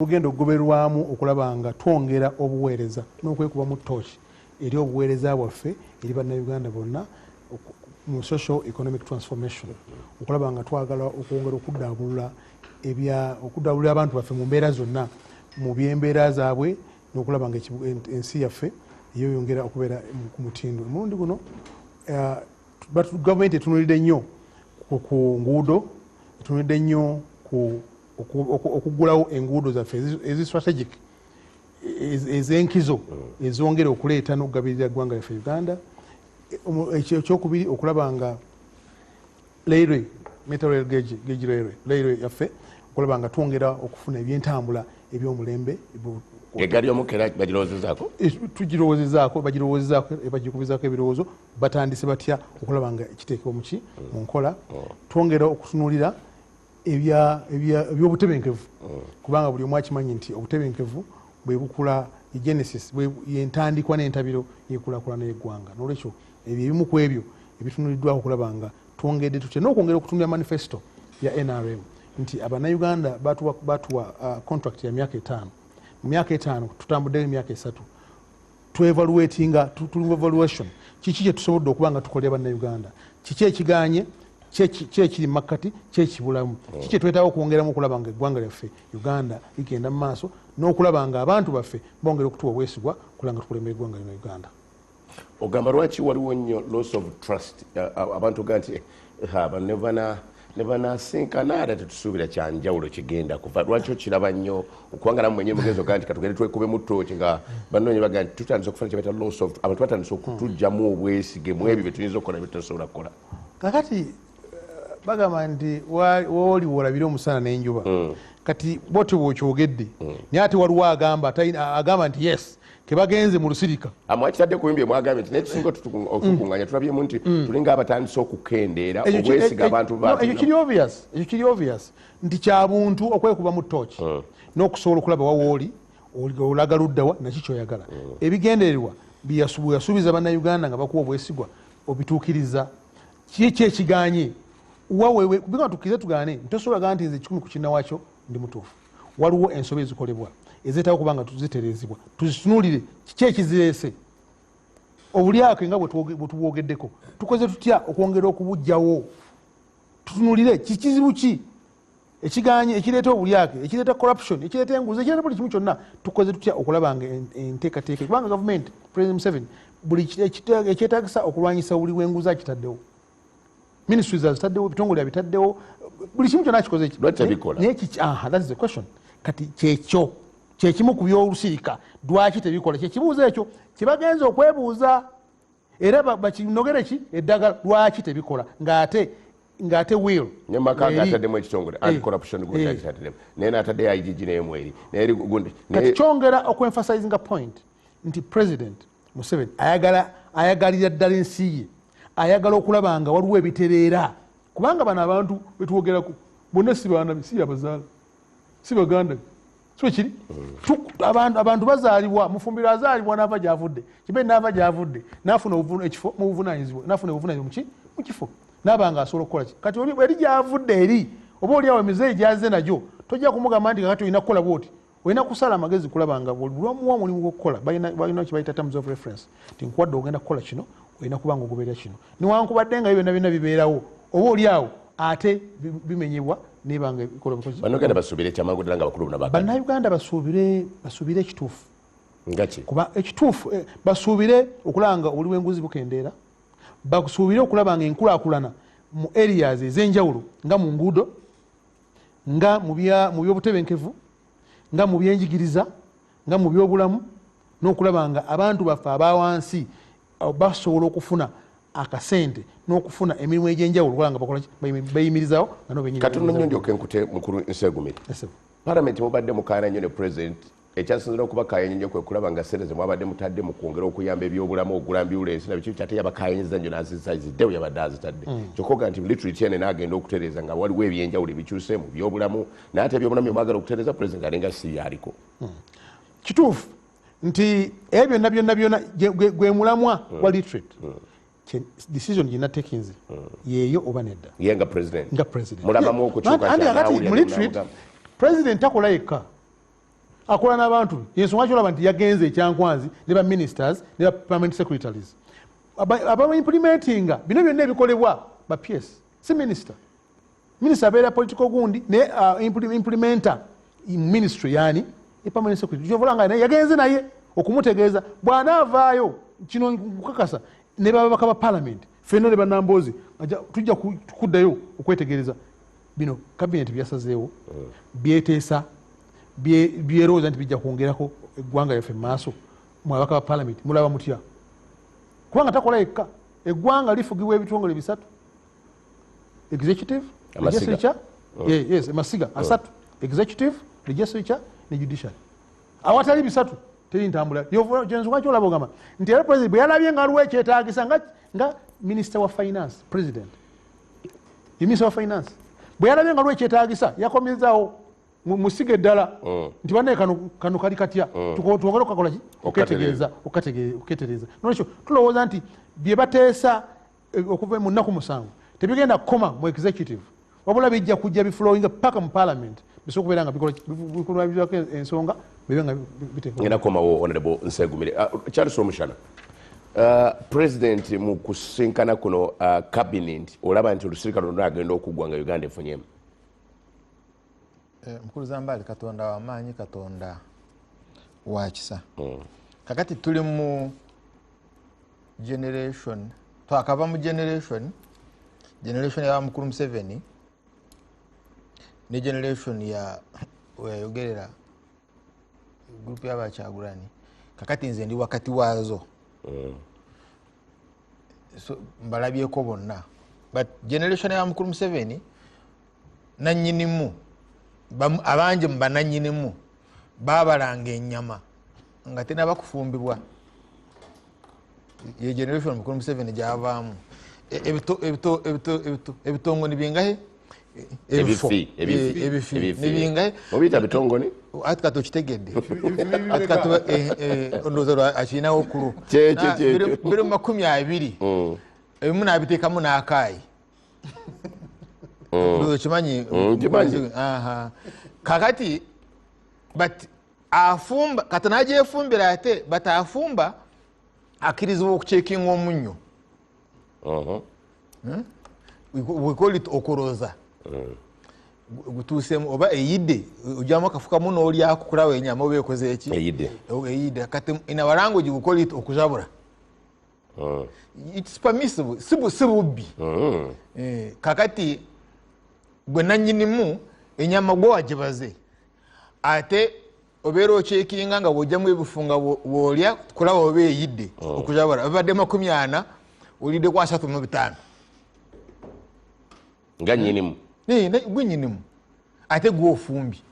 Lugendo goberwamu okulaba nga twongera obuweereza n'okwekuba mu ttooki eri obuweereza bwaffe eri bannayuganda bonna mu social economic transformation okulaba nga twagala okwongera okuddabulula abantu baffe mu mbeera zonna mu by'embeera zaabwe n'okulaba nga ensi yaffe yeyongera okubeera ku mutindo. Omulundi guno gavumenti etunuulidde nnyo ku nguudo, etunuulidde nnyo okugulawo enguudo zaffe ezi strategic ez'enkizo ezongera okuleeta n'okugabirira eggwanga lyaffe Uganda. Ekyokubiri okulaba nga metal rail gauge railway yaffe okulaba nga twongera okufuna ebyentambula eby'omulembe. Eggali omukera bagirowoozezaako? Tugirowoozezaako, bagikubizaako ebirowoozo. Batandise batya okulaba nga ekiteekebwa mu nkola. Twongera okutunuulira ebyobutebenkevu kubanga buli omu akimanyi nti obutebenkevu bwe bukula genesis yentandikwa n'entabiro y'enkulaakulana y'eggwanga. N'olwekyo ebyo ebimu ku ebyo ebitunuuliddwako okulaba nga twongedde tutya n'okwongera okutunula manifesto ya NRM nti abannayuganda batuwa contract ya myaka 5. Mu myaka 5 tutambuddeyo emyaka 3 tuli evaluation kiki kye tusobodde okuba nga tukolera bannayuganda, kiki ekiganye, kiri makkati, kyekibulamu, kiki twetaaga okwongeramu okulaba nga eggwanga lyaffe Uganda ligenda mu maaso n'okulaba nga abantu baffe bongera okutuwa obwesigwa kulaba nga tukulembera eggwanga lino Uganda. Ogamba lwaki waliwo nnyo loss of trust abantu ga nti ne banasinkana ate tetusuubira kyanjawulo kigenda kuva lwaki okiraba nnyo okubanga namu mwenyewe mugenzi ogaa nti katugende twekube mu ttooki nga bannoonya bagaa nti tutandise okufuna kyebaita loss of abantu batandise okutujjamu obwesige mu ebyo bye tuyinza okukola bye tutasobola kukola. Kakati bagamba nti wooli wolabire omusana n'enjuba kati bwotyo bw'okyogedde naye ate waliwo agamba nti yes kebagenze mu lusirika amwakitadde ku bimbi mwagambye nti nekisinga okukuŋŋaanya tulabyemu nti tulinga abatandise okukendeera obwesiga abantu ekyo kiri obvious nti kya buntu okwekuba mu ttooki n'okusobola okulaba wawooli olaga luddawa naki kyoyagala. Ebigendererwa byeyasuubiza bannayuganda nga bakuwa obwesigwa obituukiriza. Kiki ekiganye wawewe kubanga tukirize tugaane ntosobola gamba nti nze 10 ku kinnawakyo ndi mutuufu. Waliwo ensobi ezikolebwa ezeetaaga okuba nga tuzitereezebwa tuzitunuulire kiki ekizireese obulyako nga bwe tubwogeddeko tukoze tutya okwongera okubujjawo tutunuulire kikizibu ki ekiganye ekireeta obulyake ekireeta corruption ekireeta enguzi ekireeta buli kimu kyonna tukoze tutya okulaba nga enteekateeka kubanga gavumenti President Museveni buli ekyetaagisa okulwanyisa buli w'enguzi akitaddewo. Ministries azitaddewo, ebitongole abitaddewo, buli kimu kyonna akikoze naye that is the question. Kati kyekyo kyekimu ku by'olusirika lwaki tebikola kyekibuuzo ekyo kyebagenza okwebuuza era bakinogere ki eddagala lwaki tebikola ng'ate will nyamaka ng'ataddemu ekitongole anti-corruption gutaddemu naye n'ataddeyo IGG n'emweri kati kyongera okwenfasizing point nti President Museveni ayagalira ddala ensi ye, ayagala okulaba nga waliwo ebitereera kubanga bano abantu betwogerako bonna si baana si abazaala si baganda so kiri abantu bazaalibwa mufumbiro azaalibwa n'ava gy'avudde kibe n'ava gy'avudde n'afuna ekifo mu buvunaanyizibwa n'afuna obuvunaanyizibwa mu kifo n'abanga asobola okukola ki kati eri gy'avudde eri oba oliawo emizeeyi gy'azze nagyo tojja kumugamba nti kakati olina kukola bwoti olina kusala amagezi kulaba nga lwamuwa omulimu gw'okukola balina kibayita terms of reference ti nkuwadde ogenda kukola kino olina kuba nga ogoberera kino newankubadde nga byonna bibeerawo oba oliawo ate bimenyebwa nebanga bikola bukozi. Bannayuganda basuubire ekyamangu ddala nga bakulu bonna bannayuganda basuubire ekituufu ngaki kuba ekituufu basuubire okulaba oli w'enguzi bukendeera, basuubire okulaba nga enkulaakulana mu areas ez'enjawulo nga mu nguudo nga mu byobutebenkevu nga mu byenjigiriza nga mu byobulamu n'okulaba nga abantu baffe abawansi basobola okufuna akasente n'okufuna emirimu egy'enjawulo okulaba nga bakola bayimirizawo katono nnyo ndyoke nkute mukulu Nsegumire. Parliament mubadde mukaayana nnyo ne President ekyasinzira okuba kaayanya nnyo kwe kulaba nga ssente ze mwabadde mutadde mu kwongera okuyamba ebyobulamu okugula ambulensi nabiki kyate yabakaayanyizza nnyo n'aziziddewo yabadde azitadde kyokkoga nti literally ene n'agenda okutereeza nga waliwo ebyenjawulo ebikyuse mu byobulamu naye ate ebyobulamu byemwagala okutereeza President alinga si yaaliko. Kituufu nti ebyo byonna gwe mulamwa wa literate decision gina takinze yeyo oba nedda yenga president nga president mulaba mu okukyuka mu literate president takola yekka akola n'abantu ensonga kyolaba nti yagenze ekyankwanzi ne ba ministers ne ba permanent secretaries aba implementinga bino byonna ebikolebwa ba PS si minister abeera political gundi ne implementer ministry yani permanent secretary kyovolanga naye yagenze naye okumutegeeza bw'anaavaayo kino nkukakasa ne babaka ba parliament fenno ne bannamboozi tujja kuddayo okwetegereza bino cabinet byasazeewo byeteesa byerowooza nti bijja kwongerako eggwanga yaffe mu maaso mwabaka ba parliament mulaba mutya kubanga takola yekka eggwanga lifugibwa ebitongole bisatu executive legislature yes amasiga asatu executive legislature ne judiciary awatali bisatu teri ntambula kyensonga kyolaba ogamba nti era president bwe yalabye nga aliwo ekyetaagisa nga minister wa finance president minister wa finance bwe yalabye nga aliwo ekyetaagisa yakomezaawo musiga eddala nti bannaye kano kali katya twongere okukakola ki oketereeza nolwekyo tulowooza nti bye bateesa okuva mu nnaku 7 tebigenda kukoma mu executive wabula bijja kujja biflowinga paka mu parliament bisobola okubeera nga bikolako ensonga bibe nga ngenda kukomawo honorable Nsegumire. Charles Omushana, president mu kusinkana kuno cabinet olaba nti olusirika lwonna agenda okuggwa nga Uganda efunyemu? Mukulu Zambali katonda w'amaanyi, katonda wa kisa. Kakati tuli mu generation, twakava mu generation ya Mukulu Museveni ne generation ya weyogerera group y'Abakyagulanyi. Kakati nze ndi wakati waazo. So mbalabyeko bonna, but generation ya Mukulu Museveni nannyinimu abanje mbananyinimu babalanga ennyama nga tenaba kufumbibwa. Ye generation Mukulu Museveni gyavaamu ebitongoni bingahe ebifi nibingahe obita bitongoni atkato kitegedde atkato ondozo akina okulu biro 20 ebimu nabiteekamu n'akaayi ndozo kimanyi kakati but afumba katanaje efumbira ate batafumba akirizibwa okucekinga omunnyo. We call it okoroza. Gutusemu oba eyidde ujyamu akafukamu n'olyako kulawo enyama oba ekoze eki eyidde kati in our language we call it okujabura. It's permissible sibubbi. Kakati gwe nannyinimu enyama gwe wagibaze ate obeera ocekinga nga bw'ojjamu ebifunga bw'olya kulaba oba eyidde okujabura babadde 40 olidde kwa 35 nga nnyinimu gwe nnyinimu ate gwe ofumbi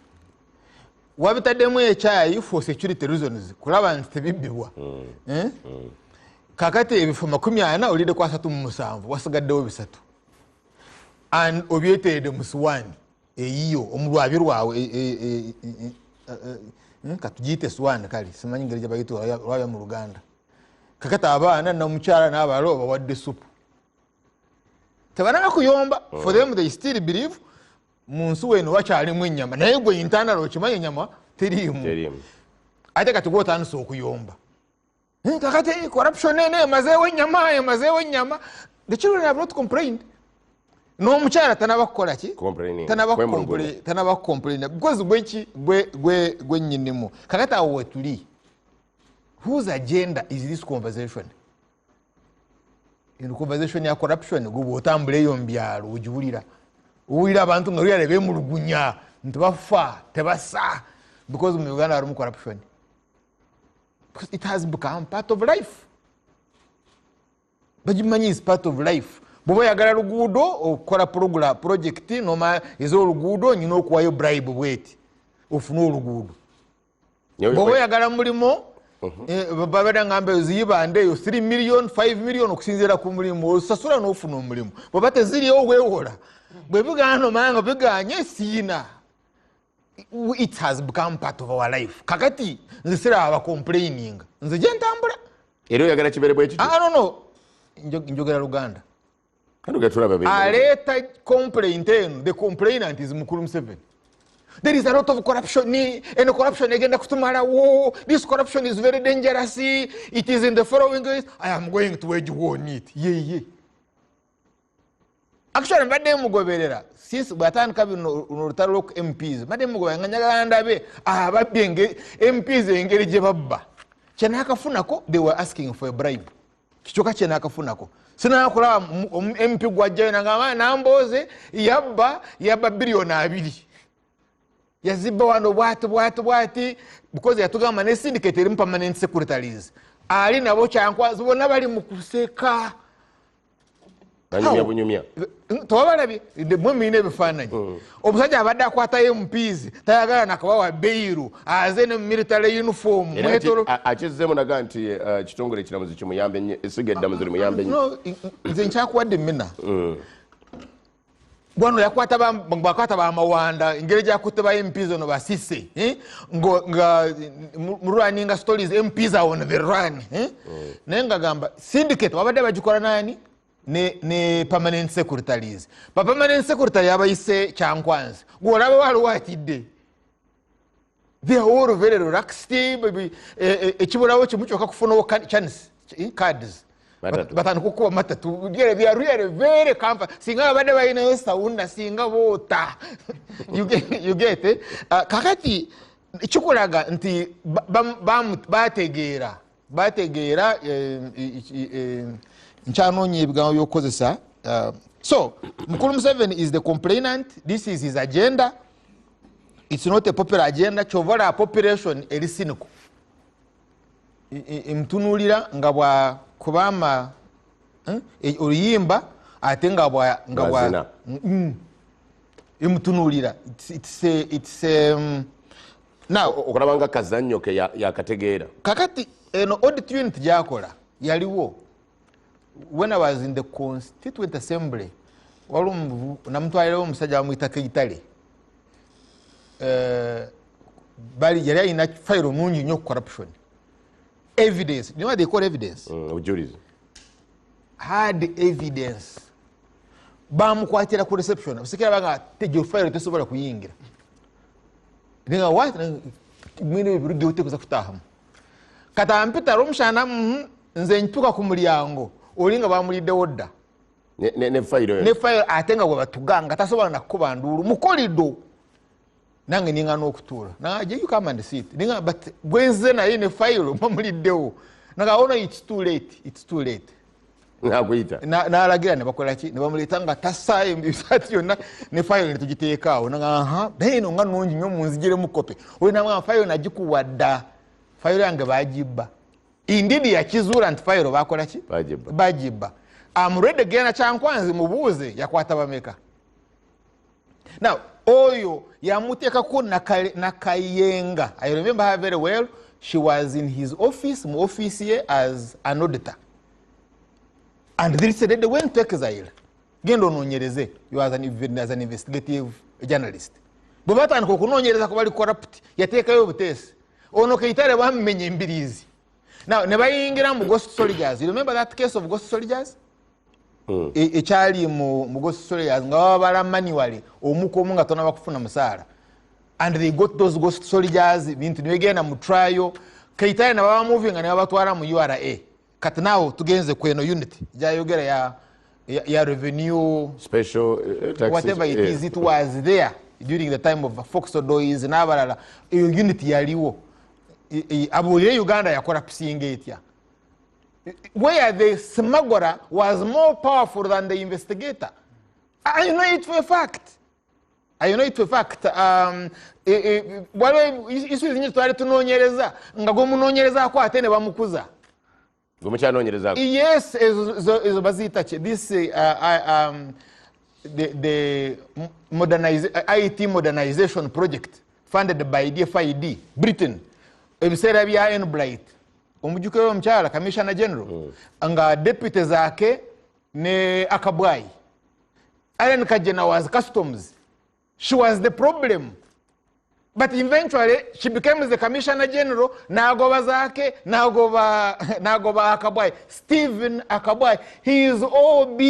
wabitaddemu ekyayi for security reasons kulaba nti tebibbibwa. Kakati ebifo 40 olidde kwa 37 wasigaddewo 3 and obyeteredde mu suwani eyiyo omulwabyo lwawe katugiyite suwani kale simanyi ngeri gye bayita olwabyo mu Luganda. Kakati abaana namukyala n'abalo bawadde supu tebananga kuyomba for them they still believe mu nsi weno wakyalimu ennyama naye gwe internal okimanyi ennyama teriimu ate kati gwotandise okuyomba. Kakati corruption ene emazeewo ennyama the children have not complained. N'omukyala tanaba kukola ki tanaba kucomplain because gwe nnyinimu. Kakati awo wetuli, whose agenda is this conversation? In conversation ya corruption gwe bw'otambuleyo mu byalo ogiwulira abantu nga luyale beemulugunya nti bafa tebasa because mu Uganda harimu corruption because it has become part of life. Bagimanyi is part of life. Bw'oba oyagala luguudo okukola project noma ez'oluguudo nyina okuwayo bribe bweti ofune oluguudo. Bw'oba oyagala mulimo babada ngambe ziyibande yo 3 million 5 million okusinzira ku mulimu osasula n'ofuna omulimu bw'oba teziriyo weewola bwe bigano manga biganye siina. It has become part of our life. Kakati nze siraba complaining nze gye ntambula era oyagala kibeere bwe kityo. No njogera Luganda. Aleeta complaint eno the complainant is Mukulu Museveni. There is a lot of corruption, and corruption again. This corruption is very dangerous. It is in the following ways. I am going to wage war on it. Yeah. Actually, Madame Mugoverera, since Batan Cabin Nortalok MPs, Madame Mugoverera, MPs engage Baba. Chenaka Funako, they were asking for a bribe. Kichoka Chenaka Funako. Sina kula MP Guajana Gama, Namboze, Yaba billion abili. Yaziba wano wati, because they are talking about syndicate permanent secretaries. Ali na bocha ankwazi bona bali mukuseka. Bunyumya. Tobalabi de mwemine bifananye. Omusajja abadde akwata MPs tayagala nakabawa beiru azene military uniform mwetoro akizemu naga nti kitongole kiramuzi kimuyambe nnyo esigedda muziri muyambe nnyo. No nze nkyakuwadde mina. Bwano yakwata bakwata ba mawanda engeri gyakutte ba MPs ono basise nga running stories MPs are on the run naye nga gamba syndicate wabadde bagikola nani ne permanent secretaries ba permanent secretary abayise kyankwanzi gwolaba waliwo atidde they are all very relaxed ekibulawo kimu kyokka kufunawo cards batanu kukuba matatu they are really very comfort singa abadde balinayo sawunda singa boota you get it kakati kikulaga nti bategeera nkyanoonye ebigambo by'okukozesa so Mukulu Museveni is the complainant. This is his agenda. It's not a popular agenda. Chovola population eri cynical imtunulira nga bwa kubama oluyimba ate nga bwa imtunulira it's now okulabanga kazannyo ke yakategeera kakati eno audit unit gyakola yaliwo. When I was in the Constituent Assembly, namutwalirewo omusajja bamuyita Keitale bali yali alina file mungi nnyo corruption evidence. You know what they call evidence? Hard evidence. Bamukwatira ku reception abasekera banga tejo file tesobola kuyingira ninga what mwine birugi utekuza kutahamu kata mpita romshana nze ntuka ku mulyango olinga bamulidde odda ne file atenga bwe batuganga tasobola nakuba ndulu mukolido nange ninga n'okutuula naje you come and sit ninga but bwenze naye ne file bamuliddewo naga ona it's too late nakuita n'alagira ne bakola ki ne bamuleta nga tasaayo mbisati yonna ne file ne tugiteekaawo naga eno nga nungi nnyo munzigire mukope olina nga file nagikuwadda file yange bagibba. Indeed yakizuula nti file bakola ki bagibba. Amurede gena kyankwanzi mubuuze yakwata bameka. Now oyo yamuteekako nakayenga. I remember her very well. She was in his office mu office ye as an auditor. And they said they went to exile. Gendo nonyereze. You as an investigative journalist. Bobata nko kunonyereza ko bali corrupt. Yateekayo obutesi. Ono Keitale bamenye mbirizi. Now, never yingira mu ghost soldiers. You remember that case of ghost soldiers? Echali mu ghost soldiers nga babala manually omuko omunga tona bakufuna musala. And they got those ghost soldiers bintu nibegenda mu trial. Keitale na baba moving nga batwala mu URA. Kati now tugenze kweno unit. Jayogera ya revenue special taxes, whatever it is, it was there during the time of Fox Odois na abalala. Unit yaliwo. Abulire Uganda yakora pisinga etya where the smuggler was more powerful than the investigator. I know it for a fact. Wale isu zinyi twali tunonyereza nga gomunonyereza ko atene bamukuza gomukyanonyereza. Yes, ezo bazita this the IT modernization project funded by DFID Britain. Ebiseera bya Enbright omujuke w'omukyala Commissioner General nga deputy zaake ne Akabwai. Ellen Kajena was customs. She was the problem. But eventually she becomes the Commissioner General. Nagoba Zake, Nagoba Akabwai, Stephen Akabwai. He is OB,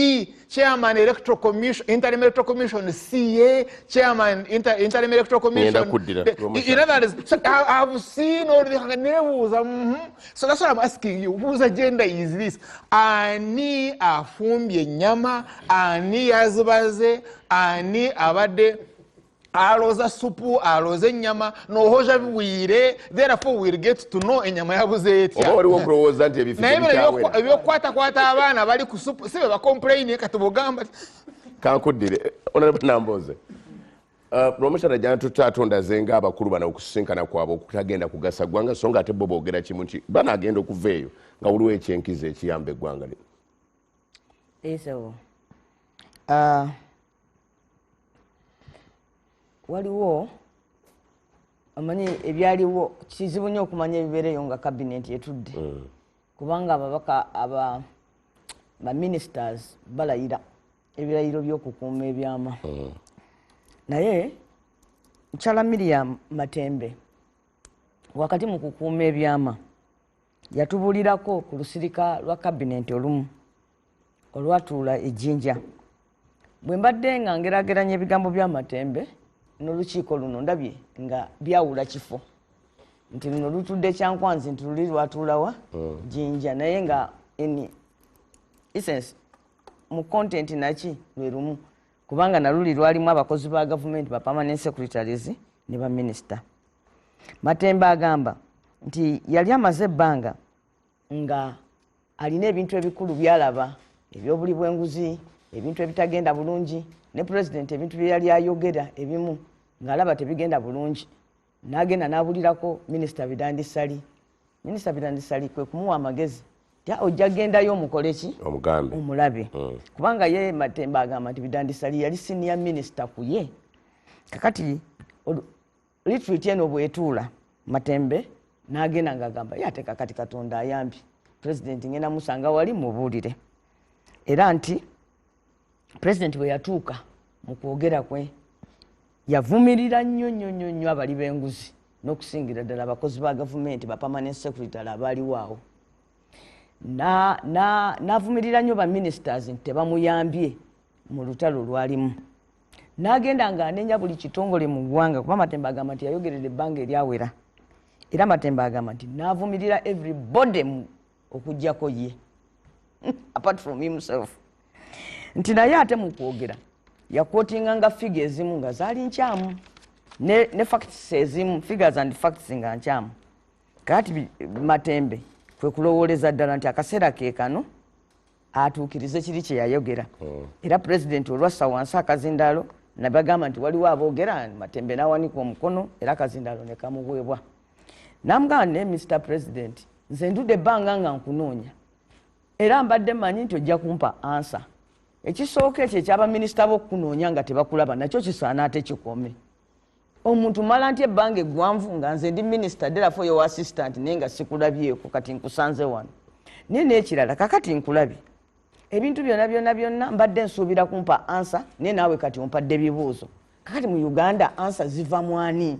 Chairman Electoral Commission, Interim Electoral Commission, CA, Chairman Interim Electoral Commission. In other words, I've seen all the names. So that's what I'm asking you. Whose agenda is this? Ani afumbye nyama, ani azibaze, ani abade. Aloza supu, aloza nyama, no hoja biwire, therefore we'll get to know enyama yabuze etya. Oba waliwo kulowooza nti ebifo bikyawe. Ebyokwata abaana bali ku supu, sibe ba complain katubugamba. Kankudire, Honorable Namboze. Promotion jana tutatonda zenga abakulu bana okusinkana kwabo okutagenda kugasa gwanga songa ate bobo ogera kimu nti bana agenda okuveeyo nga waliwo ekyenkizo ekiyamba eggwanga lino. Eso. Waliwo amanyi ebyaliwo kizibu nnyo okumanya ebibeereyo nga cabinet etudde kubanga ababaka ba ministers balayira ebirayiro by'okukuuma ebyama naye Mukyala Miriam Matembe wakati mu kukuuma ebyama yatubulirako ku lusirika lwa cabinet olumu olwatuula ejjinja bwe mbadde nga ngerageranya ebigambo bya Matembe n'olukiiko luno ndabye nga byawula kifo nti luno lutudde Kyankwanzi nti luli lwatuulawa Jinja naye nga in essence mu content naki lwe lumu kubanga naluli lwalimu abakozi ba government ba permanent secretaries ne ba minister. Matembe agamba nti yali amaze ebbanga nga alina ebintu ebikulu byalaba ebyobuli bw'enguzi ebintu ebitagenda bulungi ne president ebintu bye yali ayogera ebimu ng'alaba tebigenda bulungi n'agenda n'abulirako Minister Bidandisali. Minister Bidandisali kwe kumuwa amagezi ya ojja gendayo omukole ki omugambe omulabe kubanga ye Matembe agamba nti Bidandisali yali senior minister ku ye kakati retreat eno bwetuula Matembe n'agenda ng'agamba yate kakati Katonda ayambi president ngenda musanga wali mubuulire era nti president bwe yatuuka mu kwogera kwe yavumirira nnyo abali b'enguzi n'okusingira ddala abakozi ba gavumenti ba permanent secretary abaaliwo awo n'avumirira nnyo ba ministers nti tebamuyambye mu lutalo lwalimu n'agenda ng'anenya buli kitongole mu ggwanga kuba Matembe agamba nti yayogerera ebbanga eryawera era Matembe agamba nti n'avumirira everybody okuggyako ye apart from himself nti naye ate mu kwogera yakwotinganga figure ezimu nga zaali nkyamu ne facts ezimu figures and facts nga nkyamu kati Matembe kwe kulowooleza ddala nti akaseera ke kano atuukirize kiri kye yayogera era president olwassa wansi akazindaalo nabagamba nti waliwo aboogera Matembe n'awanika omukono era akazindaalo ne kamuweebwa n'amugamba ne Mr President nze ndudde ebbanga nga nkunoonya era mbadde mmanyi nti ojja kumpa ansa ekisooka ekyo ekyabaminisita b'okunoonya nga tebakulaba nakyo kisaana ate kikome omuntu mala nti ebbanga eggwanvu nga nze ndi minisita therefore your assistant naye nga sikulabyeko kati nkusanze wano naye n'ekirala kakati nkulabye ebintu byonna mbadde nsuubira kumpa ansa naye naawe kati ompadde ebibuuzo kakati mu Uganda ansa ziva mwani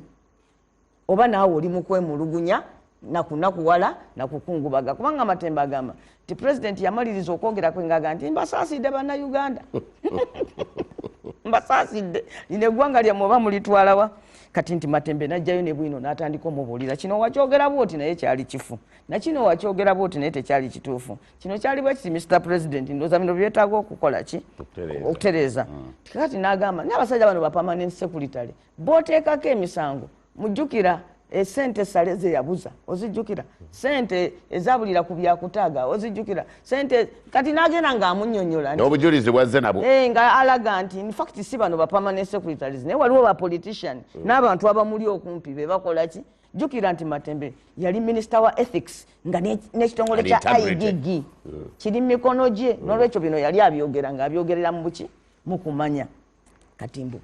oba naawe oli mu kwemulugunya nakunakuwala nakukungubaga kubanga Matembe agamba ti president yamaliriza okwogera kwe ngaga nti mbasaasidde bannayuganda mbasaasidde lino eggwanga lyammwe oba mulitwalawa kati nti Matembe najjayo ne bwino n'atandika omubuulira kino wakyogera bwoti naye kyali kifu nakino wakyogera bwoti naye tekyali kituufu kino kyali bwe kiti Mr President ndowooza bino byetaaga okukola ki okutereeza kati n'agamba n'abasajja bano ba permanent secretary booteekako emisango mujjukira esente sale ze yabuza ozijjukira sente ezabulira ku byakutaaga ozijjukira sente kati n'agenda ng'amunnyonnyola nti n'obujulizi bwazze nabo nga alaga nti in fact si bano ba permanent secretaries naye waliwo ba politician n'abantu abamuli okumpi be bakola ki jjukira nti Matembe yali minister wa ethics nga n'ekitongole kya IGG kiri mu mikono gye n'olwekyo bino yali abyogera ng'abyogerera mu buki mu kumanya katimbo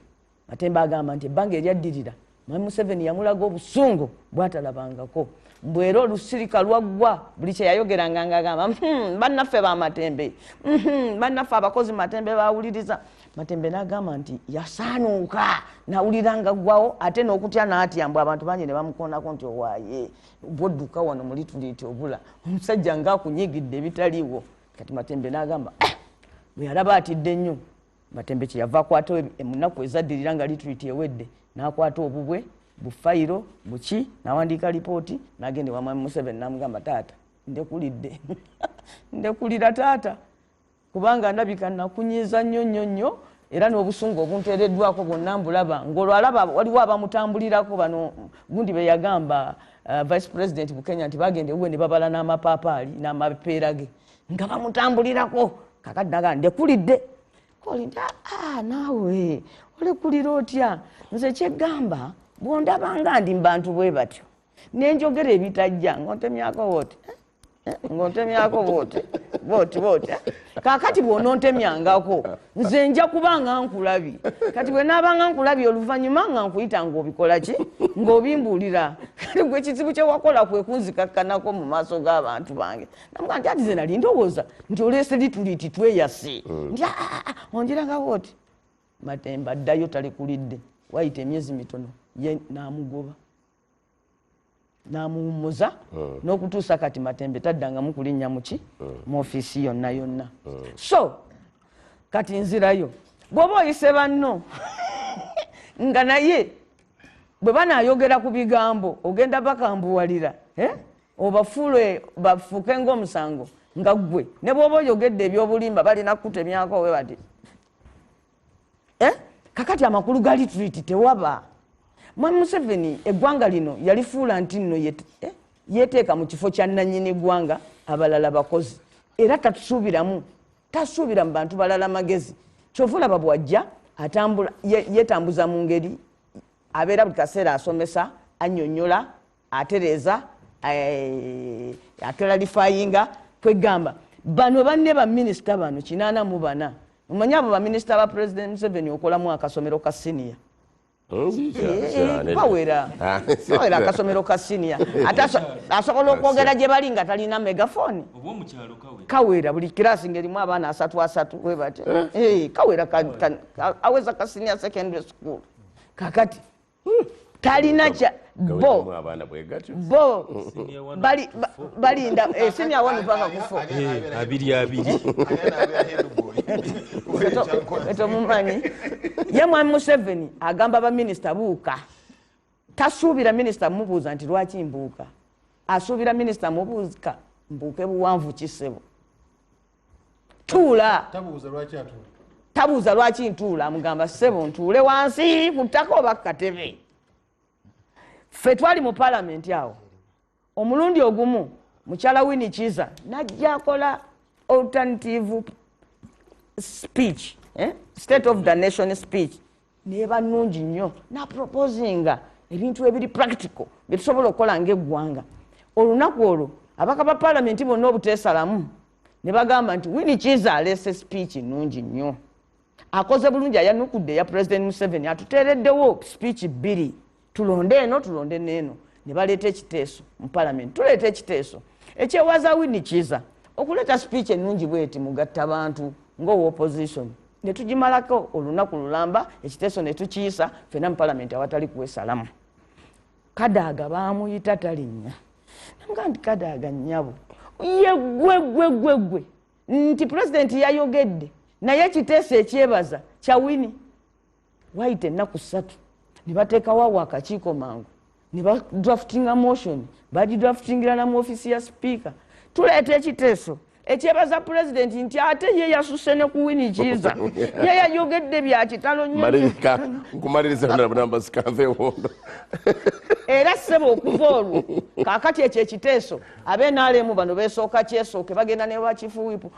Matembe agamba nti ebbanga eryaddirira Mwami Museveni yamulaga obusungu bwatalabangako mbwera olusirika lwaggwa buli kye yayogeranga ng'agamba bannaffe ba Matembe bannaffe abakozi Matembe bawuliriza Matembe n'agamba nti yasaanuuka nawulira nga ggwawo ate n'okutya n'atya mbw abantu bangi ne bamukoonako nti owaaye bwodduka wano muli tuliiti obula omusajja ngaakunyigidde ebitaliiwo kati Matembe n'agamba bwe yalaba atidde nnyo Matembe kyeyava akwata emunaku ezaddirira nga lituliti ewedde n'akwata obubwe bufayiro buki n'awandiika lipooti n'agenda ewa Mwami Museveni n'amugamba taata ndekulidde ndekulira taata kubanga ndabika nakunyiza nnyo era n'obusungu obunteereddwako bwonna mbulaba ng'olwo alaba waliwo abamutambulirako bano gundi be yagamba vice president Bukenya nti bagende uwe ne babala n'amapaapaali n'amapeera ge nga bamutambulirako kakati naga ndekulidde koli nti naawe olekulira otya nze kyeggamba bwondabanga ndi mu bantu bwe batyo nenjogera ebitajja ngontemyako wooti ngontemyako booti kakati bwonontemyangako nze nja kubanga nkulabye kati bwe naabanga nkulabye oluvannyuma nga nkuyita ng'obikola ki ng'obimbuulira kati gwe kizibu kye wakola kwe kunzikakkanako mu maaso g'abantu bange namuga nti ati ze nali ndowooza nti oleese lituliti tweyase nti onjiranga booti Matembe addayo talekulidde wayita emyezi mitono ye n'amugoba namuwummuza n'okutuusa kati Matembe taddangamu kulinnya muki mu ofiisi yonna so kati nzirayo bw'oba oyise banno nga naye bwe banaayogera ku bigambo ogenda bakambuwalira obafuule bafuuke ng'omusango nga ggwe ne bw'oba oyogedde ebyobulimba balina kukutemyako we bati kakati amakulu ga lituliti tewaba Mwami Museveni eggwanga lino yalifuula nti nno yeteeka mu kifo kya nannyini ggwanga abalala bakozi era tasuubira mu bantu balala magezi kyovulaba bwajja yeetambuza mu ngeri abeera buli kaseera asomesa annyonnyola atereeza akelalifayinga kwegamba bano banne baminisita bano 84 omanyi abo baminisita ba President Museveni okolamu akasomero ka siniya kawera akasomero ka siniya asobola okwogera gye bali nga talina megafoni kawera buli kirasi ngerimu abaana 3 webati kawera aweza ka senior secondary school kakati talina kya bo balinda senior wanu paka kufo abiri eto mumanyi ye Mwami Museveni agamba ba minister buuka tasuubira minister mubuuza nti lwaki mbuuka asuubira minister mbuuke buwanvu kisebo tuula tabuuza lwaki ntuula amugamba ssebo ntuule wansi ku ttaka oba katebe ffe twali mu palamenti awo omulundi ogumu mukyala Winnie Kiza najja akola alternative speech state of the nation speech neba nnungi nnyo na proposinga ebintu ebiri practical byetusobola okukola ng'eggwanga olunaku olwo abaka ba palamenti bonna obuteesalamu ne bagamba nti Winnie Kiza aleese speech nnungi nnyo akoze bulungi ayanukudde ya President Museveni atuteereddewo speech 2 tulonde eno tulonde n'eno ne baleeta ekiteeso mu palamenti tuleeta ekiteeso ekyewaza Winnie Kiza okuleeta speech ennungi bweti mugatta bantu ng'owa opposition ne tugimalako olunaku lulamba ekiteeso ne tukiyisa ffenna mu palamenti awatali kuwesalamu Kadaaga baamuyita talinnya namuga nti Kadaaga nnyabo ye gwe nti pulezidenti yayogedde naye ekiteeso ekyebaza kya Winnie wayita ennaku 3 ne bateekawo awo akakiiko mangu ne badraftinga motion bagidraftingira na mu ofiisi ya speaker tuleeta ekiteeso ekyebaza pulezidenti nti ate ye yasusse ne ku Winnie Kiza ye yayogedde bya kitalo nnyo nkumaliriza namba sikanve wondo era ssebo okuva olwo kaakati ekyo ekiteeso ab'NRM bano beesooka kyesooke bagenda ne wakifuwipu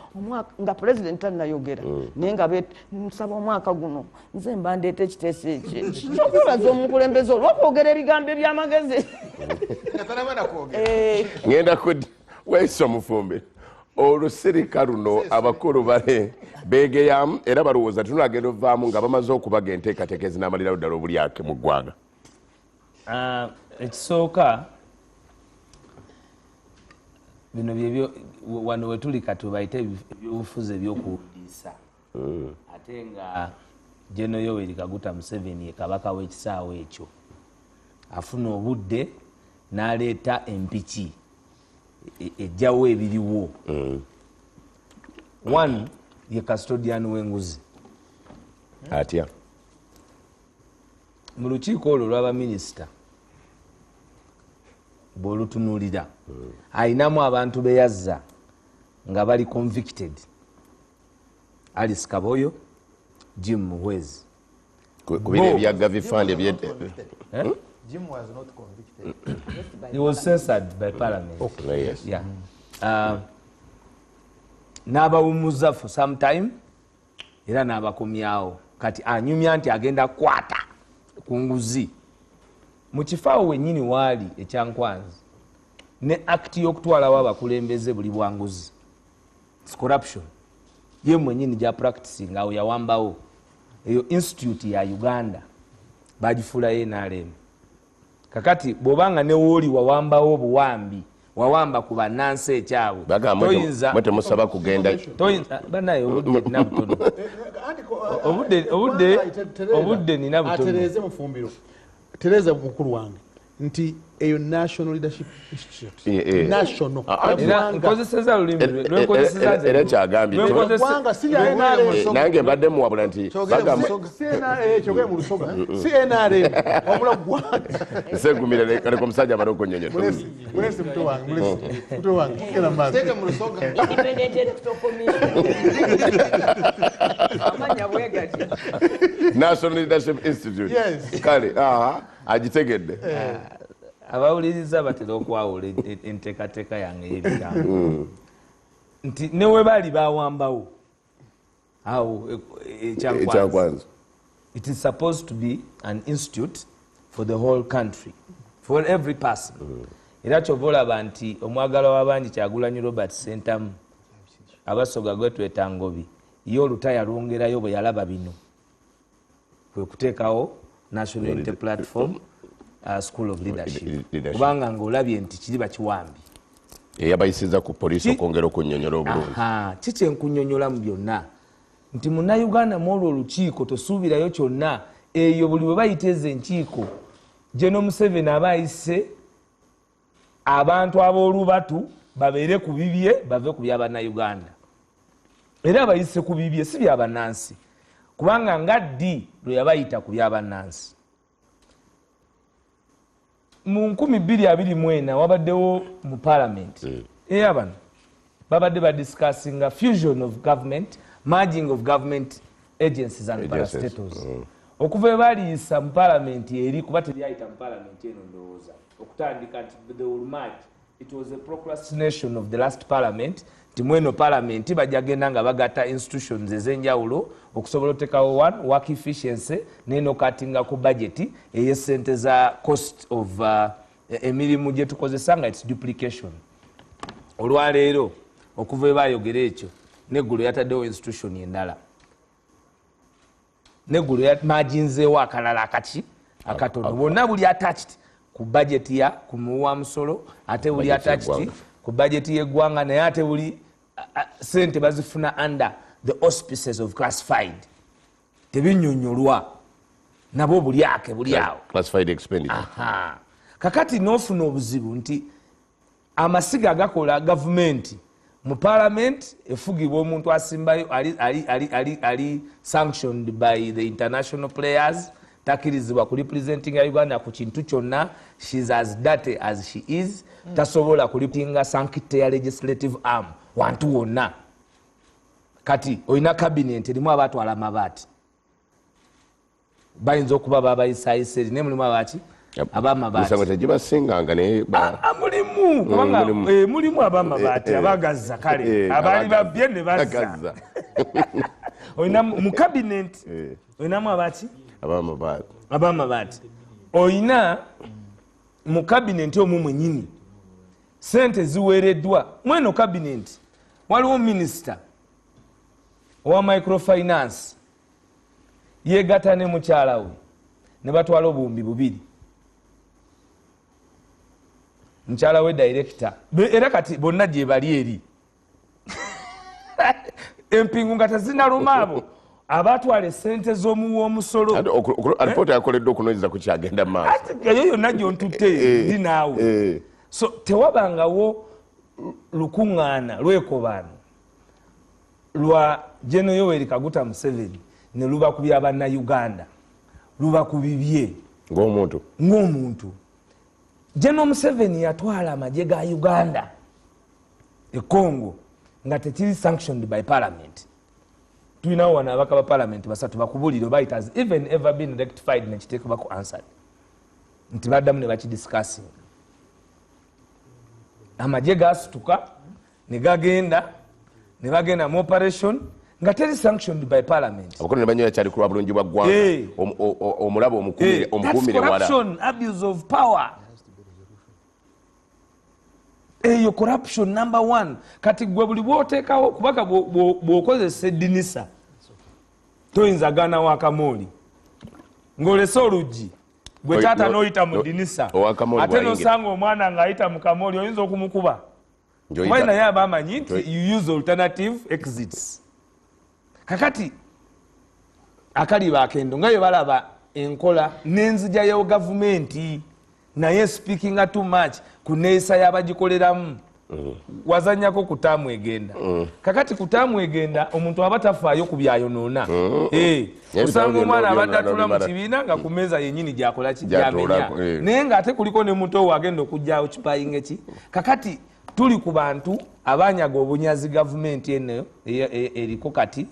nga pulezidenti talinayogera naye nga nsaba omwaka guno nze mba ndeeta ekiteeso ekyo kyokwebaza omukulembeze olw'okwogera ebigambo eby'amagezi ngenda kudi wayisa Mufumbe olusirika luno abakulu bale beegeyamu era balowooza tunagenda ovaamu nga bamaze okubaga enteekateeka ezinamalirawo ddala obulyake mu ggwanga ekisooka bino byebyo wano wetuli kati bayite ebyobufuzi ebyokuwuliriza ate nga General Yoweri Kaguta Museveni ye kabaka w'ekisaawe ekyo afuna obudde n'aleeta empiki ejjawo ebiriwo. One ye custodian w'enguzi atya mu lukiiko olwo lw'abaminisita bw'olutunuulira ayinamu abantu be yazza nga bali convicted: Alice Kaboyo, Jim Muhwezi. kubira ebya Gavi Fund Jim was not convicted. He was censored by parliament. yes. Yeah. N'abawummuza for some time era n'abakomyawo kati anyumya nti agenda kukwata ku nguzi mu kifaawo wennyini waali ekyankwanzi ne act y'okutwalawo abakulembeze buli bwanguzi. It's corruption. Ye mwennyini gya practicing awo yawambawo eyo institute ya Uganda bagifuula NRM. Kakati bw'obanga ne wooli wawambawo obuwambi wawamba ku bannansi ekyabwe mwete musaba kugenda banaye obudde nina butono obudde nina butono. Atereze mufumbiro tereza mukulu wange nti eyo National Leadership Institute national era nkozeseza lulimi lwenkozeseza era kyagambye wanga si ya NRM nange mbadde muwabula nti kyogere mu lusoga si NRM wabula gwanga segumire leko musajja amaroko nyonyo mulesi mtu wange kila maazi Teke mu lusoga. Independent Electoral Commission. Amanya bwegati. National Leadership Institute. Yes. Kale agitegedde abawuliriza batera okwawula enteekateeka yange y'ebigambo nti ne we baali bawambawo awo ekyakwanza. It is supposed to be an institute for the whole country, for every person. Era kyova olaba nti omwagala w'abangi Kyagulanyi Robert Sentamu abasoga gwetweta Ngobi ye olutaya lwongerayo bwe yalaba bino kwe kuteekawo National Unity Platform School of Leadership kubanga ng'olabye nti kiri bakiwambi eyabayisiza ku poliisi okwongera okunnyonnyola obulungi. Kiki enkunnyonnyola mu byonna nti munnayuganda mwolwo olukiiko tosuubirayo kyonna eyo buli bwe bayita ezo enkiiko General Museveni aba ayise abantu ab'olubatu babeere ku bibye bave ku by'abannayuganda era abayise ku bibye si by'abannansi kubanga nga ddi lwe yabayita ku by'abannansi. Mu 2024 wabaddewo mu parliament era bano babadde badiscussinga fusion of government, merging of government agencies and parastatals. Okuva we baliyisa mu parliament eri kuba teryayita mu parliament eno ndowooza okutandika nti they will merge. It was a procrastination of the last parliament nti mweno parliament bajagenda nga bagatta institutions ez'enjawulo okusobola oteekawo one work efficiency neno katinga ku budget ey'essente za cost of emirimu gye tukozesa nga its duplication. Olwaleero okuva we bayogera ekyo neggulu yataddewo institution endala neggulu yamaginzeewo akalala akatono bonna buli attached ku budget ya ku muwa musolo ate buli attached ku budget y'eggwanga naye ate buli sente bazifuna under the auspices of classified tebinnyonnyolwa nabo buli ake buli awo classified expenditure. Kakati n'ofuna obuzibu nti amasiga agakola gavumenti mu parliament efugibwa omuntu asimbayo ali sanctioned by the international players takirizibwa ku representing Uganda ku kintu kyonna. She's as dirty as she is. Tasobola kulitinga sanctity ya legislative arm wantu wonna. Kati oyina cabinet erimu abatwala amabaati bayinza okuba babayisayiseri ne mulimu abaki abamabaati musanga tegibasinganga naye mulimu kubanga mulimu abamabaati abagazza kale abali babye ne bazza oyina mu cabinet oyinamu abaki abamabaati oyina mu cabinet omwo mwenyini sente ziweereddwa mweno cabinet waliwo minister owa microfinance yegatta ne mukyala we ne batwala obuwumbi 2 mukyala we director era kati bonna gye bali eri empingu nga tezinaluma abo abatwala esente z'omuwoomusolo alipoota yakoledde okunoonyeza ku kyagenda maaso eyo yonna gyontutte ndi naawe so tewabangawo lukuŋŋaana lwekobaano lwa General Yoweri Kaguta Museveni ne luba ku byabannayuganda luba ku bibye ng'omuntu General Museveni yatwala amagye ga Uganda e Congo nga tekiri sanctioned by parliament. Tulinawo wano abaka ba parliament basatu bakubulire oba it has even ever been rectified nekiteekebwa ku answered nti baddamu ne bakidiscussing. Amagye gasituka ne bagenda mu operation nga teri sanctioned by parliament. Abakono ne banyoya kyali ku lwa bulungi bwa ggwanga omulabo omukumire wala. That's corruption, abuse of power. Eyo corruption number 1. Kati gwe buli bw'oteekawo kubaka bw'okozesa eddinisa toyinza gaana wa Kamooli ng'olese oluggi gwe taata n'oyita mu ddinisa ate n'osanga omwana ng'ayita mu Kamooli oyinza okumukuba kuba naye aba amanyi nti you use alternative exits. Kakati akaliba akendo nga bye balaba enkola n'enzija ya gavumenti naye speaking too much ku neeyisa y'abagikoleramu wazanyako kutaamu egenda. Kakati kutaamu egenda omuntu aba tafaayo ku byayonoona. Osanga omwana abadde atula mu kibiina nga ku meeza yennyini gyakola kijamenya naye ng'ate kuliko ne muto wagenda okugyawo kipayinga ki. Kakati tuli ku bantu abanyaga obunyazi gavumenti eno eriko kati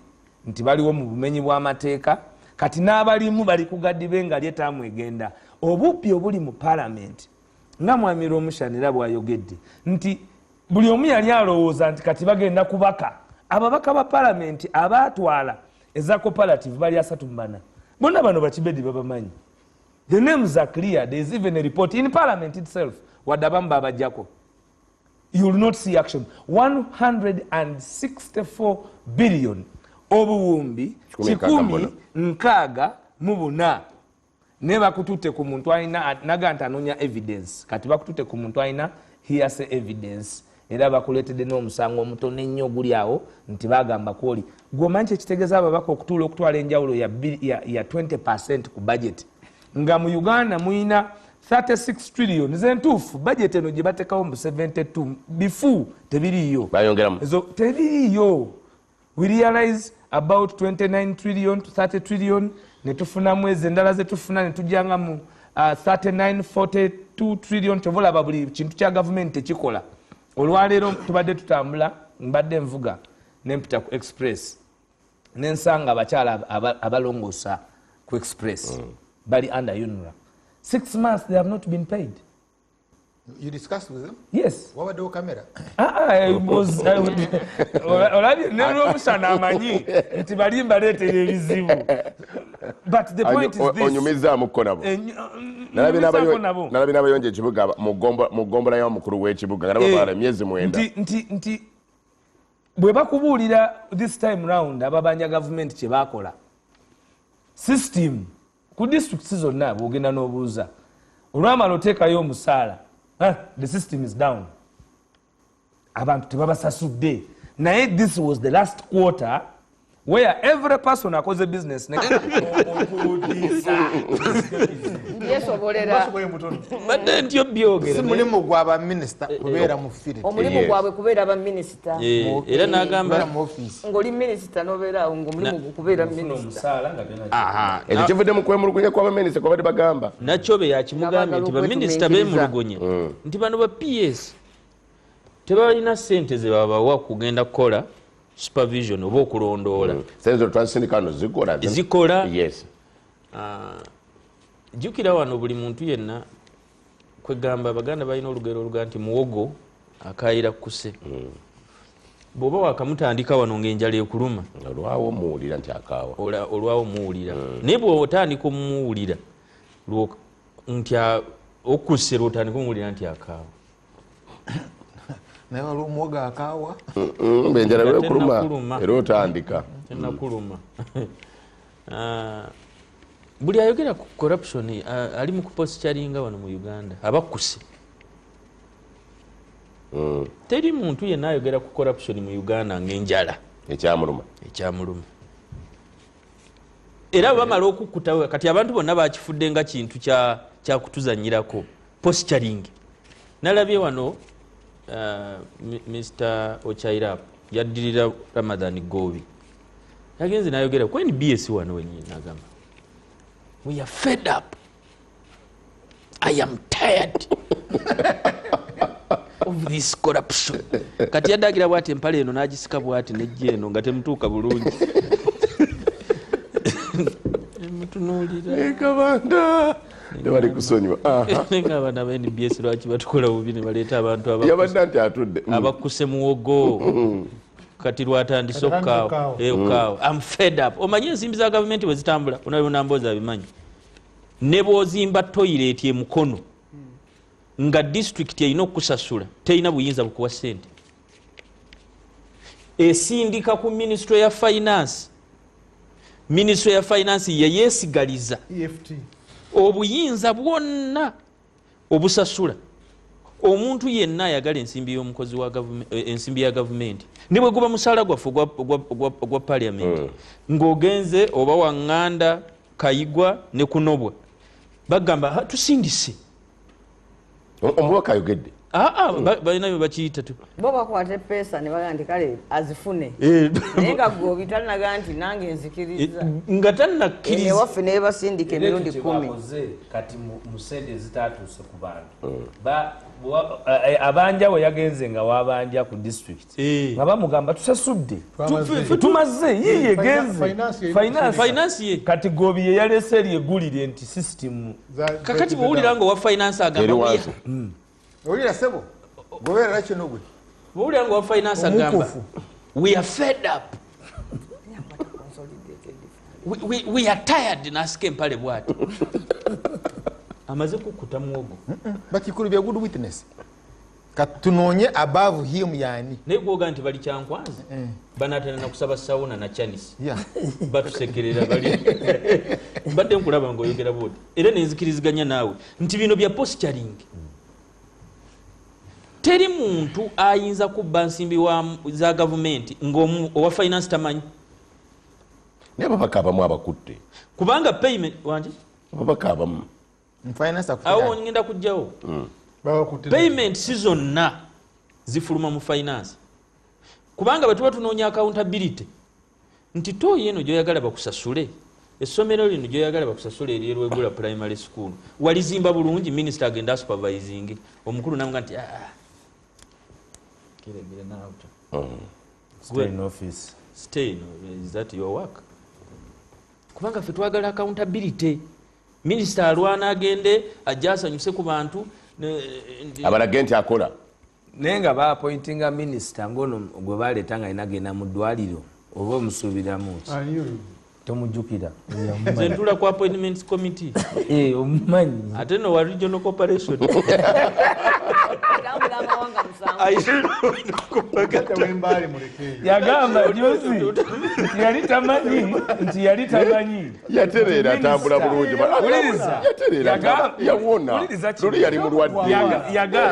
nti baliwo mu bumenyi bw'amateeka kati n'abalimu bali ku gaddibe nga lyetaamu egenda. Obuppi obuli mu parliament nga Mwamiro Omushanira bw'ayogedde nti buli omu yali alowooza nti kati bagenda kubaka ababaka ba parliament abaatwala eza cooperative bali 34 bonna bano bakibedi babamanyi. The names are clear. There is even a report in parliament itself wadde abamu babajjako. You will not see action. 164 billion obuwumbi 164 ne bakututte ku muntu alina naga nti anoonya evidence kati bakututte ku muntu alina hearsay evidence era bakuleetedde n'omusango omutono ennyo oguli awo nti bagamba kwoli gwomanyi kyekitegeeza ababaka okutuula okutwala enjawulo ya 20% ku budget nga mu Uganda muyina 36 trillion zentuufu budget eno gye batekawo mu 72 before tebiriiyo ezo tebiriiyo. We realize about 29 trillion to 30 trillion netufunamu ezo endala zetufuna netujjanga mu 39-42 trillion tovolaba buli kintu kya gavumenti tekikola. Olwaleero tubadde tutambula mbadde nvuga nempita ku express nensanga abakyala abalongoosa ku express bali under UNRA 6 months they have not been paid. You discussed with them? Yes. What about the camera? Olabye n'omusana amanyi nti bali mbaleetera ebizibu. But the point is this. Onyumizzaamukko nabo. Nalabye n'abayonja ekibuga mu ggombolola y'omukulu w'ekibuga nga nabo bala emyezi 9. Nti bwe bakubuulira this time round ababanja gavumenti kye baakola system ku districts zonna bw'ogenda n'obuuza olwamala oteekayo omusaala the system is down. Abantu tebabasasudde naye this was the last quarter where every person akoze business badde ntyo byogera si mulimu gw'aba minisita kubeera mu field omulimu gwabwe kubeera ba minisita era n'agamba ng'oli minisita n'obeera ng'omulimu kubeera minisita. Ekyo kivudde mu kwemulugunya kw'abaminisita kwa bali bagamba nakyobe yakimugambye nti baminisita beemulugunye nti bano ba PS tebalina ssente ze babawa kugenda kukola supervision oba okulondoola senzo transindikano zikola. Yes. Jjukira wano buli muntu yenna kwegamba Abaganda balina olugero oluga nti muwogo akayira kuse bw'oba wakamutandika wano ng'enjala ekuluma olwawo muwulira nti akaawa olwawo muwulira naye bw'otandika omuwulira nti okusse lwotandika omuwulira nti akaawa naye waliwo omuwogo akaawa enjala lwekuluma era otandika tenakuluma. Buli ayogera ku corruption ali mu kuposityalinga wano mu Uganda abakuse. Teri muntu yenna ayogera ku corruption mu Uganda ng'enjala ekyamuluma. era bamala okukutawo kati abantu bonna bakifudde nga kintu kya kutuzanyirako posturing. Nalabye wano Mr. Ochairap yaddirira Ramadhan Gobi yagenze nayogera ku NBS wano wenyini nagamba we are fed up, I am tired of this corruption. Kati yadagira bwati empale eno nagisika bwati nejje eno nga temutuuka bulungi mutunuulira kabanda nebali kusonywa ng'abaana ba NBS lwaki batukola bubi ne baleeta abantu yabadde nti atudde abakkuse muwogo kati lwatandise okukaawo. I'm fed up. Omanyi ensimbi za gavumenti bwe zitambula onabonamboozi abimanyi ne bw'ozimba toyireeti emukono nga disitulikiti erina okukusasula terina buyinza bukuwa ssente esindika ku minisitule ya finance. Minisitule ya finance yeyeesigaliza obuyinza bwonna obusasula omuntu yenna ayagala ensimbi y'omukozi wa ensimbi ya gavumenti ne bwe guba musaala gwaffe ogwa parliament ng'ogenze oba waŋŋanda Kayigwa ne Kunobwa bagamba tusindise omubaka ayogedde balina bye bakiyita tu bo bakwata epeesa ne bagaa nti kale azifune naye nga Gobi talinaga nti nange nzikiriza nga tannakkiriza ewaffe naye basindika emirundi 10 kati mu sente zitatuuse ku bantu abanja we yagenze nga wabanja ku district nga bamugamba tusasudde tumaze yiye genze finance ye kati Gobi ye yalese eri eggulire nti system kakati bwowulira nga owa finance agamba owulira sebo goberera kino gwe bwowulira nga owa finance agamba we are fed up we are tired nasika empale bwati amaze kukuta muwogo bakikulu bya good witness katunoonye above him yani naye gwoga nti bali kyankwanzi banatana nakusaba sawuna na Chanis batusekerera bali mbadde nkulaba ng'oyogera bwoti era nenzikiriziganya naawe nti bino bya posturing. Teri muntu ayinza kubba nsimbi za gavumenti ng'owa finance tamanyi naye ababaka abamu abakutte kubanga payment wanje ababaka abamu awo ngenda kujjawo payment si zonna zifuluma mu finance kubanga bwe tuba tunoonya accountability nti tooyi eno gyoyagala bakusasule essomero lino gyoyagala bakusasule eryerwegula primary school walizimba bulungi minister agenda supervising omukulu namuga nti stay in office is that your work kubanga ffe twagala accountability. Minister alwana agende ajja asanyuse ku bantu abalage nti akola naye nga baapointinga minisita ngono gwe baleeta nga alina genda mu ddwaliro oba omusuubiramu ki tomujjukira nze ntula ku appointments committee omumanyi ate no wa regional corporation yagamba juzi nti yali tamanyi yatereera atambula bulungi yawona luli yali mulwadde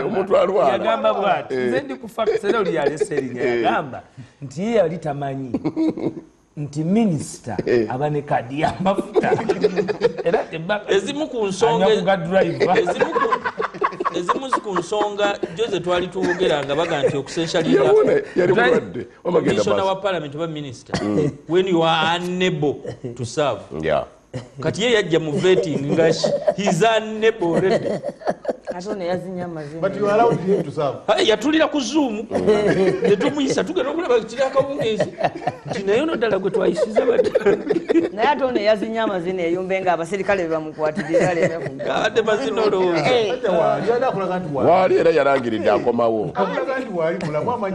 omuntu alwala yagamba bwati nze ndi kufakisera oli yalese erinnya yagamba nti ye yali tamanyi nti minisita aba ne kadi y'amafuta era ezimu ku nsonga Jose twali tuwogeranga baga nti okusenshaliza commissioner wa parliament oba minister when you are unable to serve kati ye yajja mu vetting nga he's unable already yatulira ku zoom netumuyisa tugenda okulaba kiri akawungeezi nti naye ono ddala gwe twayisiza naye ate ono yazinya amazina eyumbe nga abaserikale bebamukwatiririra ate mazina waali era yalangiridde akomawo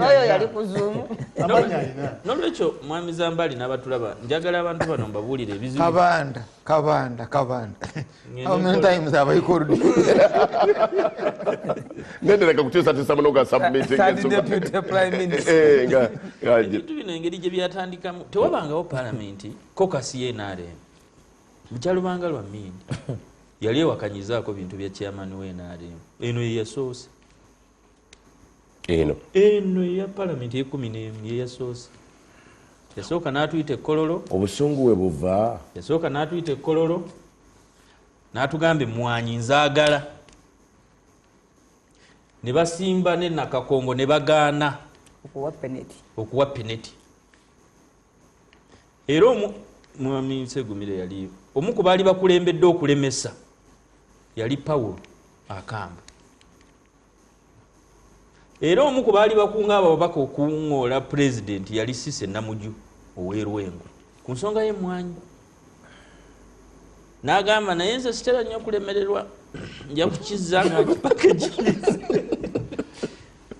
oyo yali ku zoom. Nolwekyo mwami Zambali n'abatulaba njagala abantu bano mbabuulire ebizibu kabanda how many times have I called you? nendereka kuteesatesa muno nga ebintu bino engeri gye byatandikamu tewabangawo palamenti kokasi y'NRM mukyalubanga lwa Mindi yali ewakanyizaako bintu bya chairman w'NRM eno yeyasoose eno eya palamenti ye11 yeyasoose yasooka n'atuyita ekkololo obusungu we buva yasooka n'atuyita ekkololo n'atugamba emmwanyi nzaagala ne basimba ne nakakongo ne bagaana okuwa peneti era mwami Nsegumire yali omu ku baali bakulembedde okulemesa yali Pawulo Akamba era omu ku baali bakunga ababaka okuŋŋoola pulezidenti yali Cissy Namuju ow'Erwengo ku nsonga y'emmwanyi n'agamba naye nze sitera nnyo okulemererwa nja kukizza nga kipakagirize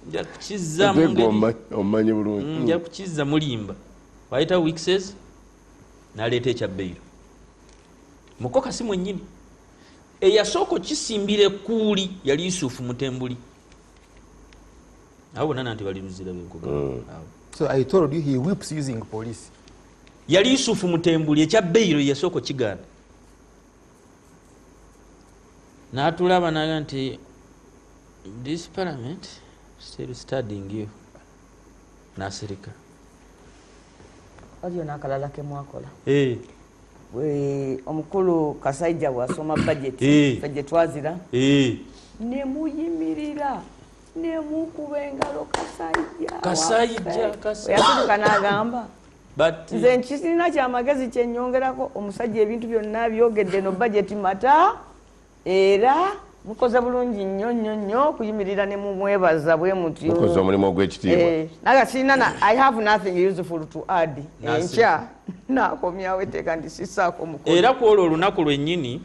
nja kukizza mu ngeri omanyi bulungi nja kukizza mulimba wayita weekses n'aleeta ekya Beiro mukoka si mwennyini eyasooka okisimbira ekkuuli yali Yusufu Mutembuli abo bonna nti bali luzira benkugamba So I told you he whips using police. yali Yusufu Mutembuli ekya Beiro yasooka okigaana n'atulaba naga nti this parliament still studying you n'asirika waliyo n'akalala ke mwakola eh omukulu Kasaija bw'asoma budget ffe gye twazira ne muyimirira ne mukuba engalo Kasaija yatuuka n'agamba nze nkisirina kyamagezi kyennyongerako omusajja ebintu byonna byogedde no budget mata era mukoze bulungi nnyo okuyimirira ne mumwebaza bwe mutyo mukoze omulimu ogw'ekitiibwa naga sirina I have nothing useful to add enkya nakomyawo etteeka nti sissaako mukono era ku olwo olunaku lwennyini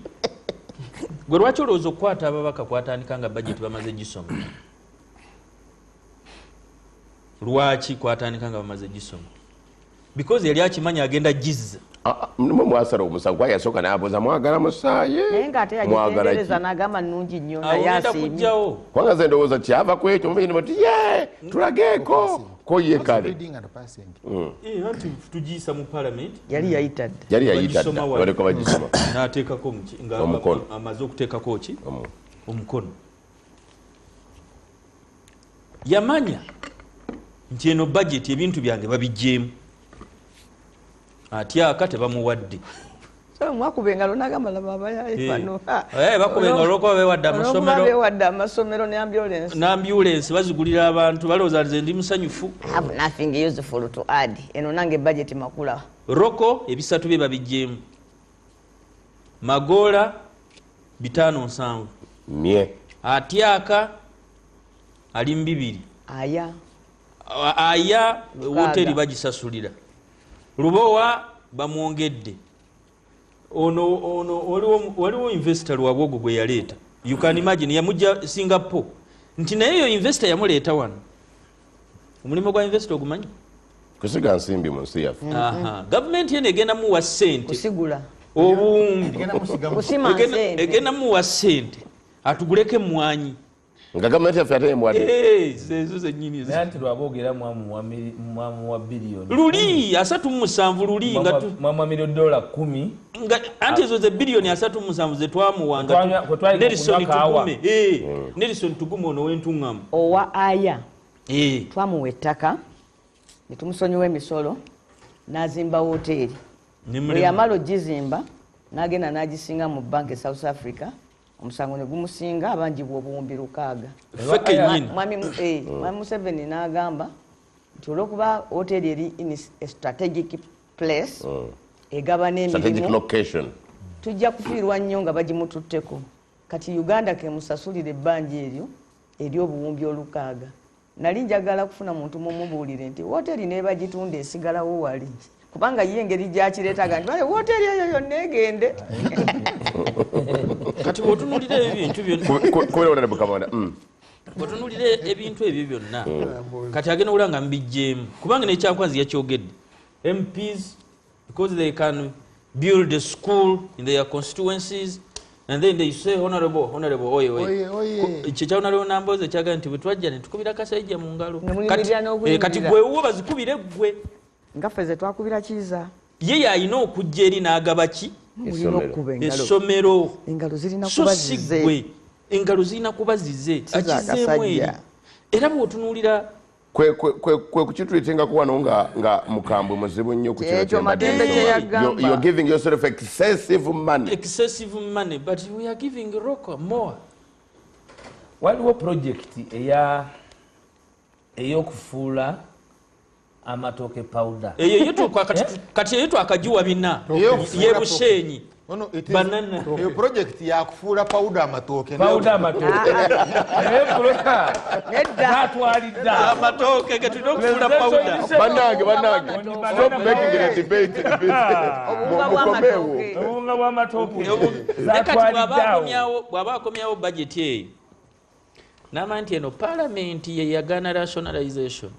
gwe lwaki olowooza okukwata ababaka kwatandika nga budget bamaze gisoma lwaki kwatandika nga bamaze gisoma because yali akimanya agenda gizza mwe mwasala omusago kwa yasooka n'abuuza mwagala musaaye naye ng'ate yagitendereza n'agamba nnungi nnyo naye asiimye kubanga ze ndowooza kyava ku ekyo mubenyini bati ye tulageeko ko ye kale anti tugiyisa mu parliament yali yayita dda baleka bagisoma n'ateekako omukono amaze okuteekako ki omukono yamanya nti eno budget ebintu byange babijjeemu atyaka tebamuwadde mwakuba engalo n'agamba laba abayayefano bakuba engalo olwokuba bewadde amasomero n'ambulensi bazigulira abantu balowooza nze ndi musanyufu nothing useful to add eno nange budget makula roko ebisatu bye babijjeemu magoola 5-7 mye atyaka ali mu 2 aya woteri bagisasulira Lubowa bamwongedde ono waliwo investor lwabwogo gwe yaleeta you can imagine yamujja Singapore nti naye yo investor yamuleeta wano omulimu gwa investor ogumanyi kusiga nsimbi mu nsi yaffe gavumenti yene egenda muwa ssente kusigula obuwumbi egenda muwa ssente atuguleko emmwanyi nga gavumenti yaffe ate emwadde ezo zennyini nti lwaboogera mwamuwa biliyoni luli 37 luli nga mwamuwa miliyoni $10 anti ezo ze biliyoni 37 zetwamuwanga Nelson Tugume ono w'entuŋŋamu owa aya twamuwa ettaka ne tumusonyiwa emisolo n'azimba woteeri bwe yamala ogizimba n'agenda n'agisinga mu banka e South Africa omusango ne gumusinga abanjibwa obuwumbi 600 mwami Museveni n'agamba nti olwokuba hoteri eri in a strategic place egaba n'emirimu tujja kufiirwa nnyo nga bagimututteko kati Uganda kemusasulira ebbanja eryo ery'obuwumbi 600 nali njagala kufuna muntu mumubuulire nti hoteri nebagitunda esigalawo wali kubanga ye engeri gyakireetaga nti hoteri eyo yonna egende kati bw'otunuulira ebintu bw'otunuulira ebintu ebyo byonna kati agenda okulaba nga mbijjeemu kubanga n'ekyakwanzi yakyogedde MPs because they can build a school in their constituencies and then they say honorable oye kyekyaonalewo nambozi ekyagaa nti bwe twajja ne tukubira Kasaija mu ngalo kati gwewo bazikubire ggwe nga ffe ze twakubira kiza ye yalina okujja eri n'agaba ki essomero so si ggwe engalo zirina kuba zize akizeemu eri era bw'otunuulira kwe kuchitulitenga kuwano nga mukambwe muzibu nnyo ku ekyo Matembe kye yagamba. You're giving yourself excessive money. Excessive money, but we are giving Roko more. Waliwo projekiti ey'okufuula amatooke powder. Kati eyo twakagiwa bina ye Bushenyi. Banana. Eyo project ya kufuula powder amatooke. Powder amatooke. Natwalidda. Amatooke ge tulina okufuula powder. Banange. Stop making it a debate. Obunga bw'amatooke. Bw'aba akomyawo budget eyo. N'amanya nti eno palamenti ye yagaana rationalization.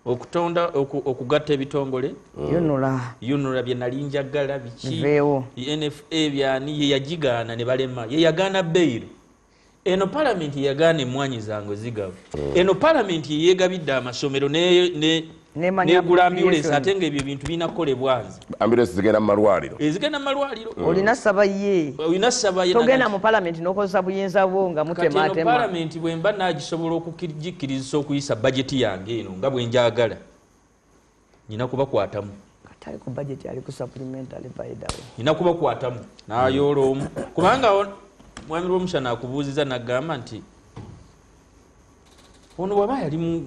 Okugatta ebitongole yunula bye nali njagala biki NFA byani ye yagigaana ne balema ye yagaana bail. Eno parliament ye yagaana emwanyi zange zigavu. Eno parliament ye yegabidde amasomero negula ambulance ate nga ebyo bintu binakolebwanzi. Ambulance zigenda mu malwaliro. Ezigenda mu malwaliro. Olina saba ye. Togenda mu parliament n'okozesa buyinza bwo nga mutematema. Kati eno parliament bwemba nagisobola okukijikiriza okuyisa budget yange eno nga bwe njagala. Nina kubakwatamu. Katali ku budget ali ku supplementary by the way. Nina kubakwatamu. N'ayoola omu. Kubanga mwami Lwomushana akubuuziza n'agamba nti ono waba yali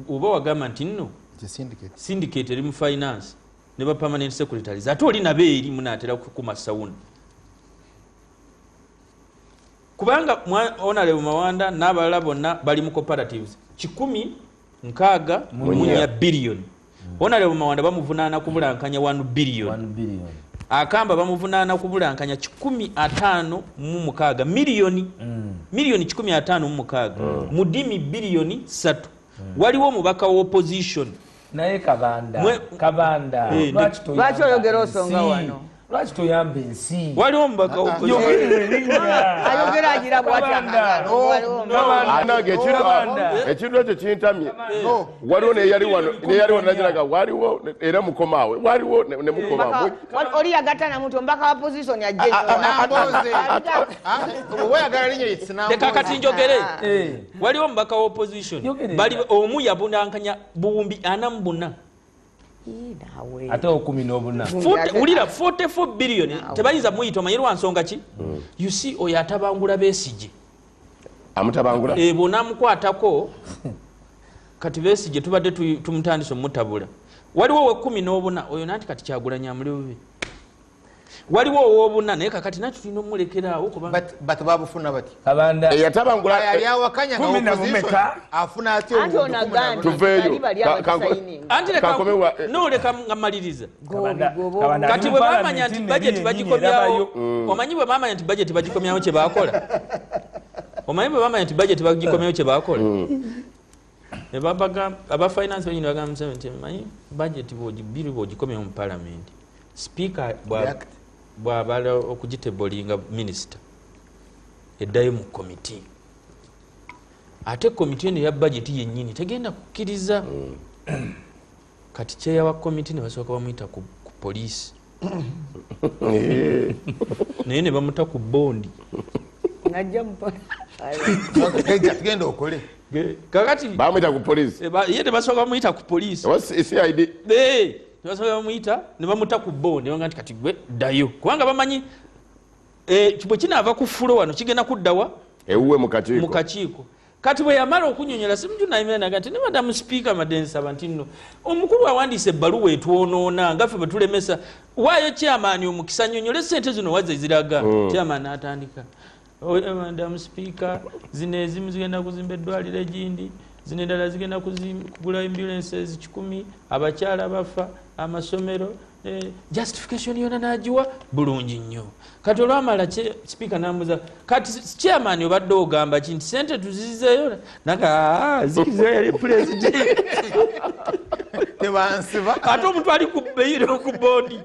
oba wagamba nti nno syndicate eri mu finance ne ba permanent secretaries ate oli nabe eri munatera kukuma sawuna kubanga Honorable Mawanda n'abalala bonna bali mu cooperatives 16 billion. Honorable Mawanda bamuvunaana kubulankanya 1 billion. Akamba bamuvunaana kubulankanya 15 miliyoni. Miliyoni 15 mudimi biliyoni 3. Waliwo mubaka wa opposition naye kabanda lwaki oyogera osonga wano lwaki toyamba ensi waliwo mubaka wa opposition ayogera agira ekintu ekyo kintamye waliwo neyali wano nagiraga waliwo era mukomaawe waliwo ne mukomaawe oli yagatana muntu mbaka wa position ajje leka kati njogere waliwo mubaka wa opposition bali omu yabunankanya buwumbi 44 ate 14 ulira 44 billion tebayinza muyita omanyirwa nsonga ki you see oyo atabangula Besigye amutabangula bonamukwatako kati Besigye tubadde tumutandisa omutabula waliwo we 14 oyo nanti kati Kyagulanyi mulebe waliwo owobuna naye kakati nakyo tulina omulekerawo but babufuna bati kabanda eyatabangula yali awakanya nga opposition afuna atyo tuveeyo noleka ngamaliriza kati bwe bamanya nti budget bagikomyawo omanyi bwe bamanya nti budget bagikomyawo kye bakola omanyi bwe bamanya nti budget bagikomyawo kye bakola aba finance benyini bagamba nti manyi budget bwogikomyawo mu parliament speaker bw'abala okugitebolinga minister eddayo mu committee ate committee eno ya budget yennyini tegenda kukkiriza kati kyeya wa committee ne basooka bamuyita ku poliisi naye ne bamuta ku bondi tugenda okole kakati bamuyita ku poliisi ye ne basooka bamuyita ku poliisi CID nebasobola bamuyita ne bamuta ku bondi banga nti kati gwe ddayo kubanga bamanyi bwe kinaava ku fulo wano kigenda kuddawa ewuwe mu kakiiko kati bwe yamala okunyonyola simujunaimanaga nti ne madamu speaker madensaba nti nno omukulu awandiisa ebbaluwa etwonoona nga ffe bwe tulemesa waayo chairman omukisa nyonyole sente zino wazze ziraga chairman n'atandika madamu speaker zino ezimu zigenda kuzimba eddwaliro egindi zino endala zigenda kugula ambulances 10 abakyala bafa amasomero justification yona nagiwa bulungi nnyo kati olwamala speaker namuza kati chairman obadde ogamba ki nti sente tuzizeeyo naga zikizeeyo yali president tebansiba ate omuntu ali ku bbeiro ku bondi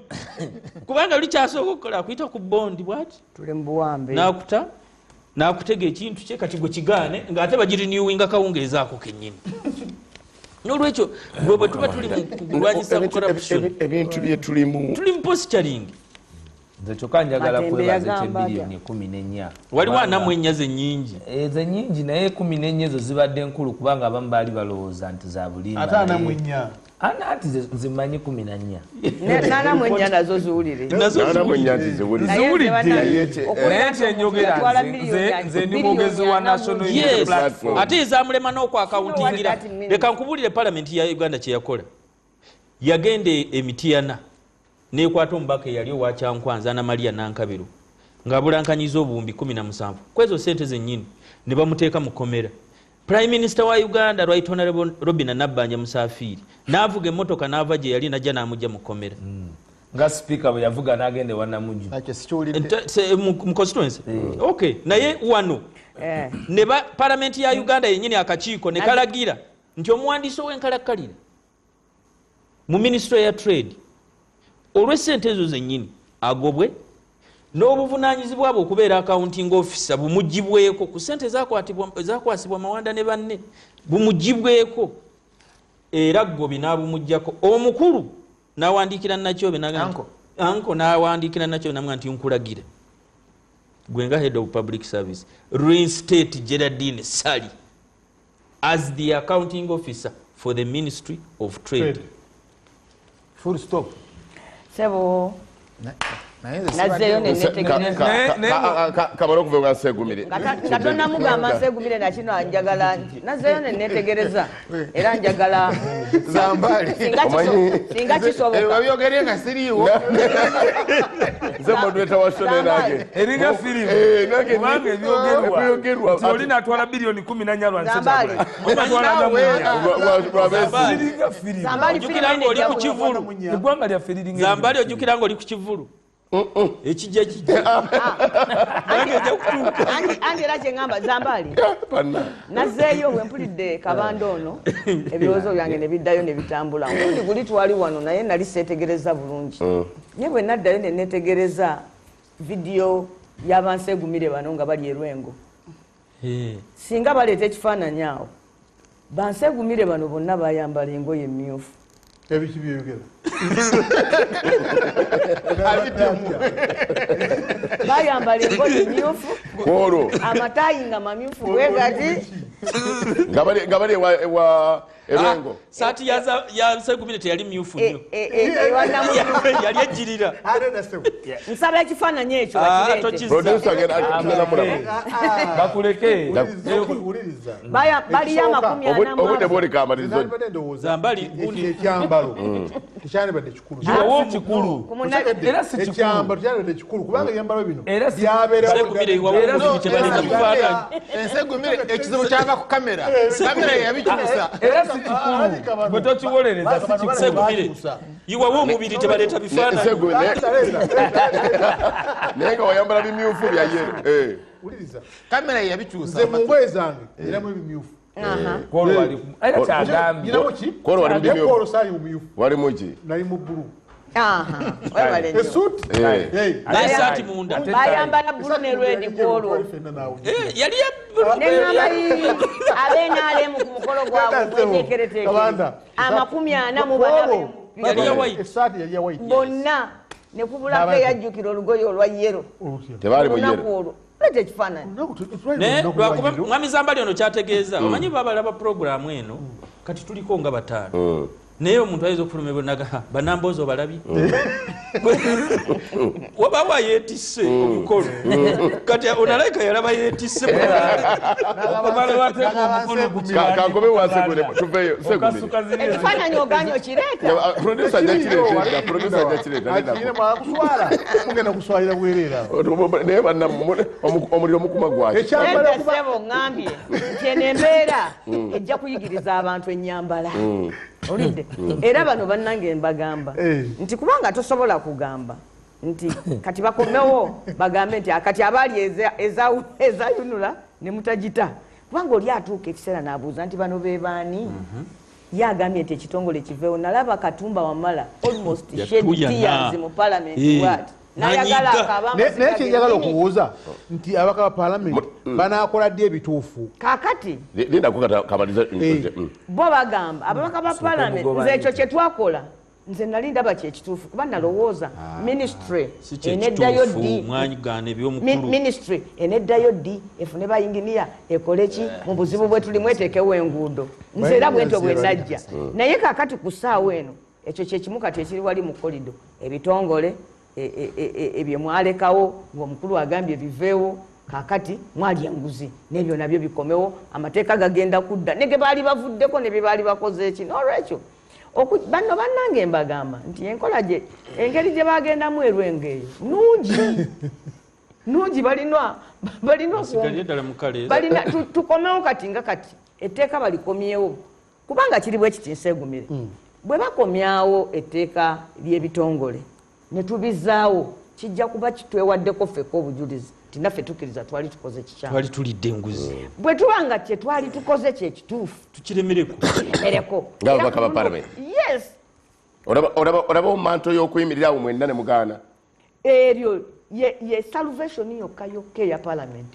kubanga oli kyasooka okukola akuyita ku bondi bwati tuli mu buwambe nakutega ekintu kye kati gwe kigaane ng'ate bagiriniwinga kawungeeza ako kennyini n'olwekyo bwe tuba tuli mu kulwanyisa corruption ebintu bye tuli mu posturing nze kyokka njagala kwebaza ekyebiliyoni 14 waliwo anamu ennya nyingi ze nyingi naye 14 ezo zibadde nkulu kubanga abamu baali balowooza nti za bulimba ate anamu ennya anti zimanyi 14 nanamu ennya nazo ziwulire naye kyenyogera nze ndi mwogezi wa national unity platform ate ezamulema n'okwakawuntingira leka nkubulire palamenti ya uganda kyeyakola yagenda emitiyana nekwata omubaka eyali owa Kyankwanza na Maria Nankabiru ng'abulankanyiza obuwumbi 17 kwezo sente zennyini ne bamuteeka mu kkomera. Prime Minister wa Uganda Right Honorable Robina Nabbanja Musafiri n'avuga emmotoka n'ava gye yali najja n'amujja mu kkomera nga speaker bwe yavuga n'agenda ewannamuju mu constituency. Okay, naye wano ne palamenti ya Uganda yennyini akakiiko ne kalagira nti omuwandiisi ow'enkalakkalira mu Ministry ya Trade olw'essente ezo zennyini agobwe n'obuvunaanyizibwa bwe okubeera accounting officer bumugibweko ku ssente ezakwasibwa Mawanda ne banne bumugibweko era ggobi n'abumuggyako omukulu n'awandiikira Nakyobe anko n'awandiikira Nakyobe namugamba nti nkulagira gwe nga head of public service reinstate Geraldine Sally as the accounting officer for the Ministry of Trade. Full stop. Sebo nazeyo kamara okuva Nsegumire katona mugamba Nsegumire nakino anjagala nti nazeyo nenetegereza era njagala Zambali singa kisoboka babyogere nga siriiwo nze moderator wa show nage eringa firimu kubanga ebyogerwa oli natwala biliyoni 14 lwa Zambali ojjukira ng'oli ku kivulu eggwanga lyaffe liringa Zambali ojjukira ng'oli ku kivulu ekijja andi era kyeŋŋamba Zambali nazeeyo bwe mpulidde kabanda ono ebirowoozo byange ne biddayo ne bitambula mulundi guli twali wano naye nali seetegereza bulungi naye bwe naddayo ne neetegereza vidiyo y'Abansegumire bano nga bali Erwengo singa baleeta ekifaananyi awo Bansegumire bano bonna bayambala engoye emmyufu ebiki byeyogera bayambala engoye emmyufu olwo amataayi nga mamyufu bwe gati nga bali ewa Erwengo saati ya Nsegumire teyali myufu nnyo yali ejjirira nsaba ekifaananyi ekyo bakuleke baliyo 40 obudde bwolikamalirizo Zambali ekyambalo tekyandibadde kikulu era si ekyambalo kyandibadde kikulu kubanga ebyambalo bino Nsegumire iwawo tebalina kufaananyi Nsegumire ekizibu kyava ku kamera yabikyusa era si kikulu bwe tokiwolereza si kikulu Nsegumire iwawo omubiri tebaleeta bifaananyi naye nga wayambala bimyufu bya yero kamera yabikyusa nze mu ngoye zange eramu ebimyufu era kyagambye kolo saali mu myufu wali muki nali mu bbulu esuuti naye saati munda bayambala bbulu ne lwedi kwolwo yali neŋŋamba ab'NRM ku mukolo gwabwe mwenyekereteeke 40 yali ya white esaati yali ya white bonna ne kubulako eyajjukira olugoye olwa yero tebali mu yero olunaku olwo leta ekifaananyi lwakuba mwami Zambali ono kyategeeza omanyi babalaba puroguramu eno kati tuliko nga 5 naye omuntu ayinza okufulumaebonaga banamboozi obalabye wabaawo yeetisse omukolo kati onalayika yalaba yeetisse kankobe wasegule tuveyo ekifaananyi oganya okireeta producer ajakireeta mwakuswala mugenda kuswalira bwereera naye omuliro mukuma gwaki sebo ŋŋambye nti eno embeera ejja kuyigiriza abantu ennyambala olidde era bano bannange mbagamba nti kubanga tosobola kugamba nti kati bakomewo bagambe nti akati abaali ezayunula ne mutagita kubanga oli atuuka ekiseera n'abuuza nti bano be baani ye agambye nti ekitongole kiveewo nalaba Katumba Wamala almost shed tears mu parliament wati naye kyenjagala okubuuza nti abaka ba palamenti banaakola ddi ebituufu kakati linda kukamaliza bo bagamba ababaka ba palamenti nze ekyo kye twakola nze nali ndaba kyekituufu kuba nalowooza ministry Si eneddayo kyekituufu, ddi mwanyigana ebyomukulu. ministry eneddayo ddi efune bayinginiya ekole ki mu buzibu bwe tulimu eteekewo enguudo nze era bwentyo bwe najja naye kakati ku ssaawa eno ekyo kyekimu kati ekiri wali mu kolido ebitongole ebyo mwalekawo ng'omukulu agambye biveewo kakati mwali enguzi n'ebyo nabyo bikomewo amateeka gagenda kudda ne ge baali bavuddeko ne bye baali bakoze eki n'olwekyo banno bannange mbagamba nti enkola gye engeri gye bagendamu erwengeeyo nungi balina tukomewo kati nga kati etteeka balikomyewo kubanga kiri bwe kiti Nseegumire bwe bakomyawo etteeka ly'ebitongole ne tubizaawo kijja kuba kitwewaddeko ffeka obujulizi ti naffe tukkiriza twali tukoze kikyamu twali tulidde enguzi bwe tubanga kye twali tukoze kyekituufu tukiremereko ng'ababaka ba parliament. Yes, olaba omanto y'okuyimirirawo mwenna ne mugaana eryo ye salvation yokka eya parliament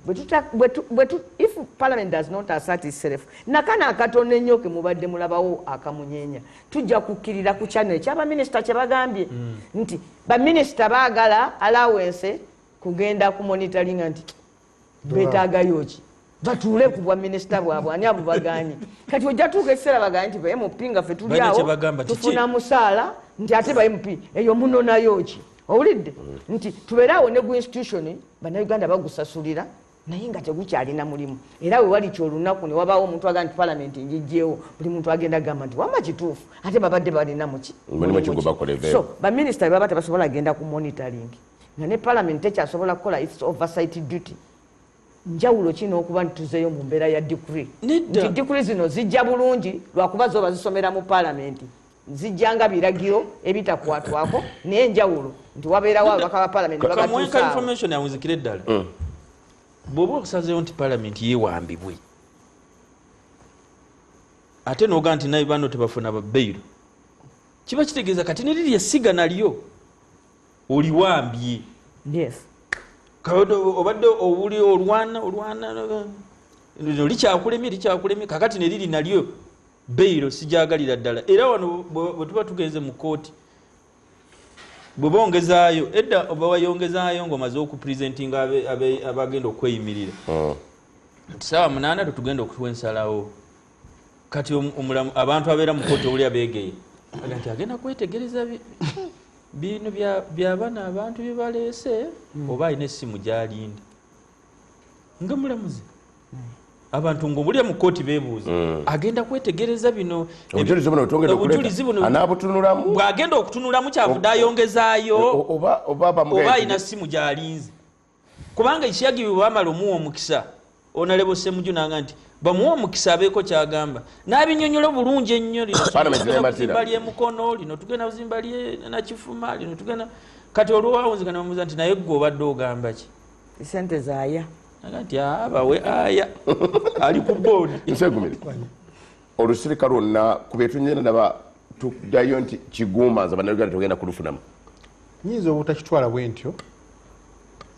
if parliament does not assert itself nakana akatono ennyo ke mubadde mulabawo akamunyeenya tujja kukkirira ku channel ky'abaminisita kye bagambye nti baminisita baagala allowance kugenda ku monitoringa nti beetaagayo ki batuule ku bwa minisita bwabwe ani abo baganye kati ojja tuuka ekiseera baganye nti ba MP nga ffe tuliawo tufuna musaala nti ate ba MP eyo munonayo ki owulidde nti tubeeraawo ne gu institution bannayuganda bagusasulira naye nga tegukyalina mulimu era we wali kyolunaku ne wabaawo omuntu agamba nti palamenti njijjeewo buli muntu agenda agamba nti wama kituufu ate babadde balina muki so baminisita baba tebasobola agenda ku monitoring nga ne palamenti tekyasobola kukola its oversight duty njawulo kino okuba ntuzeeyo mu mbeera ya decree nti decree zino zijja bulungi lwakuba zoba zisomera mu palamenti zijjanga biragiro ebitakwatwako naye njawulo nti wabeerawo ababaka ba palamenti kamweka information yawunzikira eddala bw'oba okusazeewo nti palamenti yeewambibwe ate n'oga nti naye bano tebafuna babbeiro kiba kitegeeza kati neriri essiga nalyo oliwambye obadde owuli olwana likyakulemye kakati neriri nalyo beiro sijagalira ddala era wano bwe tuba tugenze mu kooti bwe bongezaayo edda oba wayongezaayo ng'omaze okupresentinga abagenda okweyimirira nti saawa 8 tetugenda okutuwa ensalawo kati abantu abeera mu kooti owuli abeegeye aga nti agenda kwetegereza bino byabana abantu bye baleese oba alina essimu gy'alinda nga mulamuzi abantu ng'obulya mu kooti beebuuza agenda kwetegereza bino obujulizi buno bw'agenda okutunulamu kyavudde ayongezaayo oba alina ssimu gy'alinze kubanga ekiyagibwe bamala omuwa omukisa onalebo Ssemujju nanga nti bamuwa omukisa abeeko kyagamba n'abinyonyola bulungi ennyo linozimba ly'emukono lino tugenda buzimba ly'enakifuma lino tugenda kati olwawunzikana bamuuza nti naye gwe obadde ogamba ki sente zaaya nti abawe aya ali ku boodi Nseegumire olusirika lwonna ku byetunyenda naba tuddayo nti kiguumanza bannayuganda tugenda kulufunamu nyinza obutakitwala bwe ntyo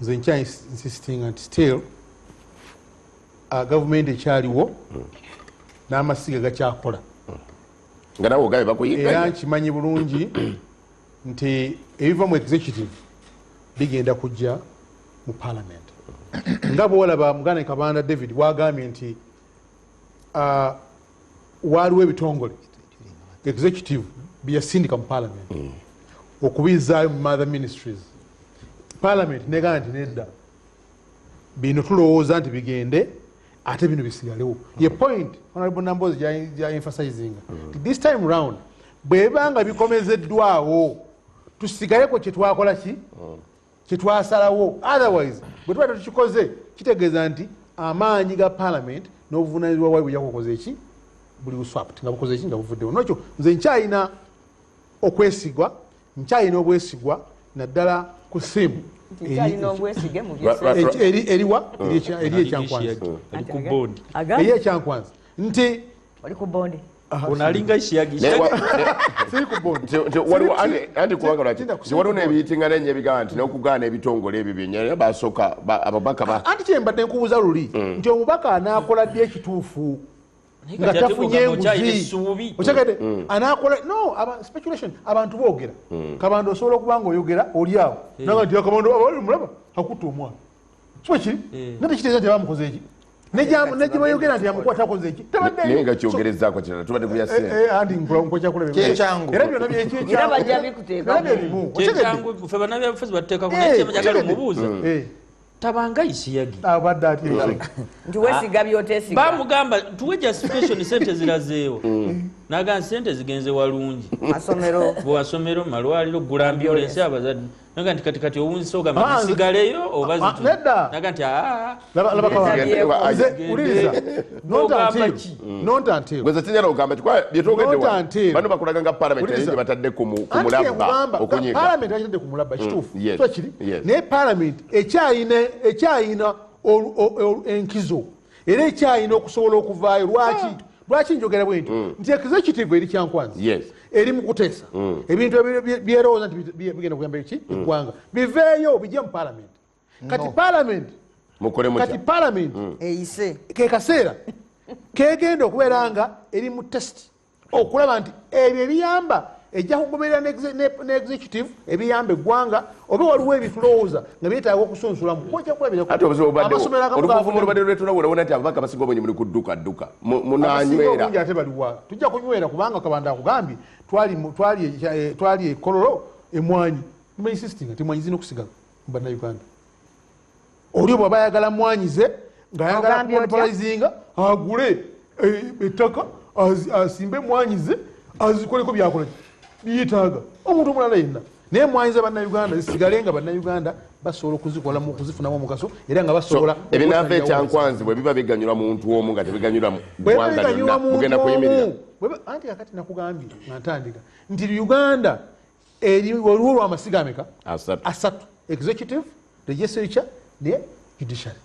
nze nkya insistinga nti still gavumenti ekyaliwo n'amasiga gakyakola nga nawe ogabe bakuyiga era nkimanyi bulungi nti ebiva mu executive bigenda kujja mu parliament nga bwolaba muganda Kabanda David bwagambye nti waliwo ebitongole executive byeyasindika mu parliament okubizaayo mu mother ministries parliament negamba nti nedda bino tulowooza nti bigende ate bino bisigalewo ye point honorable Nambozi gya emphasizinga this time round bwebanga bikomezeddwawo tusigaleko kyetwakola ki kyetwasalawo otherwise bwe tuba tukikoze kitegeeza nti amaanyi ga parliament n'obuvunaanyizibwa bwayo bujja kukoza eki buli buswapt nga bukoze eki nga buvuddewo nokyo nze nkyalina okwesigwa nkyalina obwesigwa naddala ku ssimu eriwa eri ekyankwanzi eri ekyankwanzi nti onalinga ekiyagi waliwo n'ebiyitingana ennyo ebigaa nti n'okugaana ebitongole ebyo byenya basooka ababaka anti kyembadde nkubuuza luli nti omubaka anaakola ddi ekituufu nga tafunye nguzi okyagede anakola no speculation abantu boogera kabando osobola okuba nga oyogera oli awo naga nti akabando mulaba akutta omwana so kiri nate kitegeeza nti abamukoze eki nejje bayogera nti amukwata akoze eki naye nga kyogerezaako kirala tubadde kubyase andi nkwekyakulakyekyangu era bajja bikuteekamu fe bannabyabufuzi batuteekako naye kyemajagala omubuuza tabanga isiyagi abadde ati nti wesiga byotesiga bamugamba tuwe justification sente zirazeewo naga sente zigenze walungi masomero bwasomero malwaliro gula ambulance abazadde naga nti katikati owunzisa ogamba zisigaleyo oba naga nti gweza tinyala ogamba tikwa byetogedewa bano bakulaga nga parliament yingi batadde ku mulabba okunyiga parliament yatadde ku mulabba kituufu so kiri naye parliament ekyayina enkizo era ekyayina okusobola okuvaayo lwaki njogera bwenti nti executive eri kyankwanzi eri mukuteesa ebintu byerowooza nti bigenda kuyamba eki eggwanga biveeyo bijje mu parliament kati parliament eyise ke kaseera kegenda okubeera nga eri mu test okulaba nti ebyo ebiyamba ejja kugoberera ne executive ebiyamba eggwanga oba waliwo ebitulowooza nga byetaaga okusunsulamu ate obuzibu oluvuvumu lubadde lwetulawula wona nti ababaka basinga obwenyi muli kudduka munanywera ate baliwa tujja kunywera kubanga kabanda akugambye twali ekololo emwanyi tumanyi system ati mwanyi zina okusigala mu bannayuganda oli obwo aba ayagala mwanyize ng'ayagala kumonopolizinga agule ettaka asimbe mwanyize azikoleko byakola biyitaaga omuntu omulala yenna naye mwanyiza bannayuganda zisigale nga bannayuganda basobola okuzikolamu okuzifunamu omugaso era nga basobola ebinaava ekyankwanzi bwe biba biganyula muntu omu nga tebiganyula ggwanga lyonna mugenda kuyimirira anti kakati nakugambye nga ntandika nti uganda waliwo lwamasiga ameka asatu executive legislature ne judiciary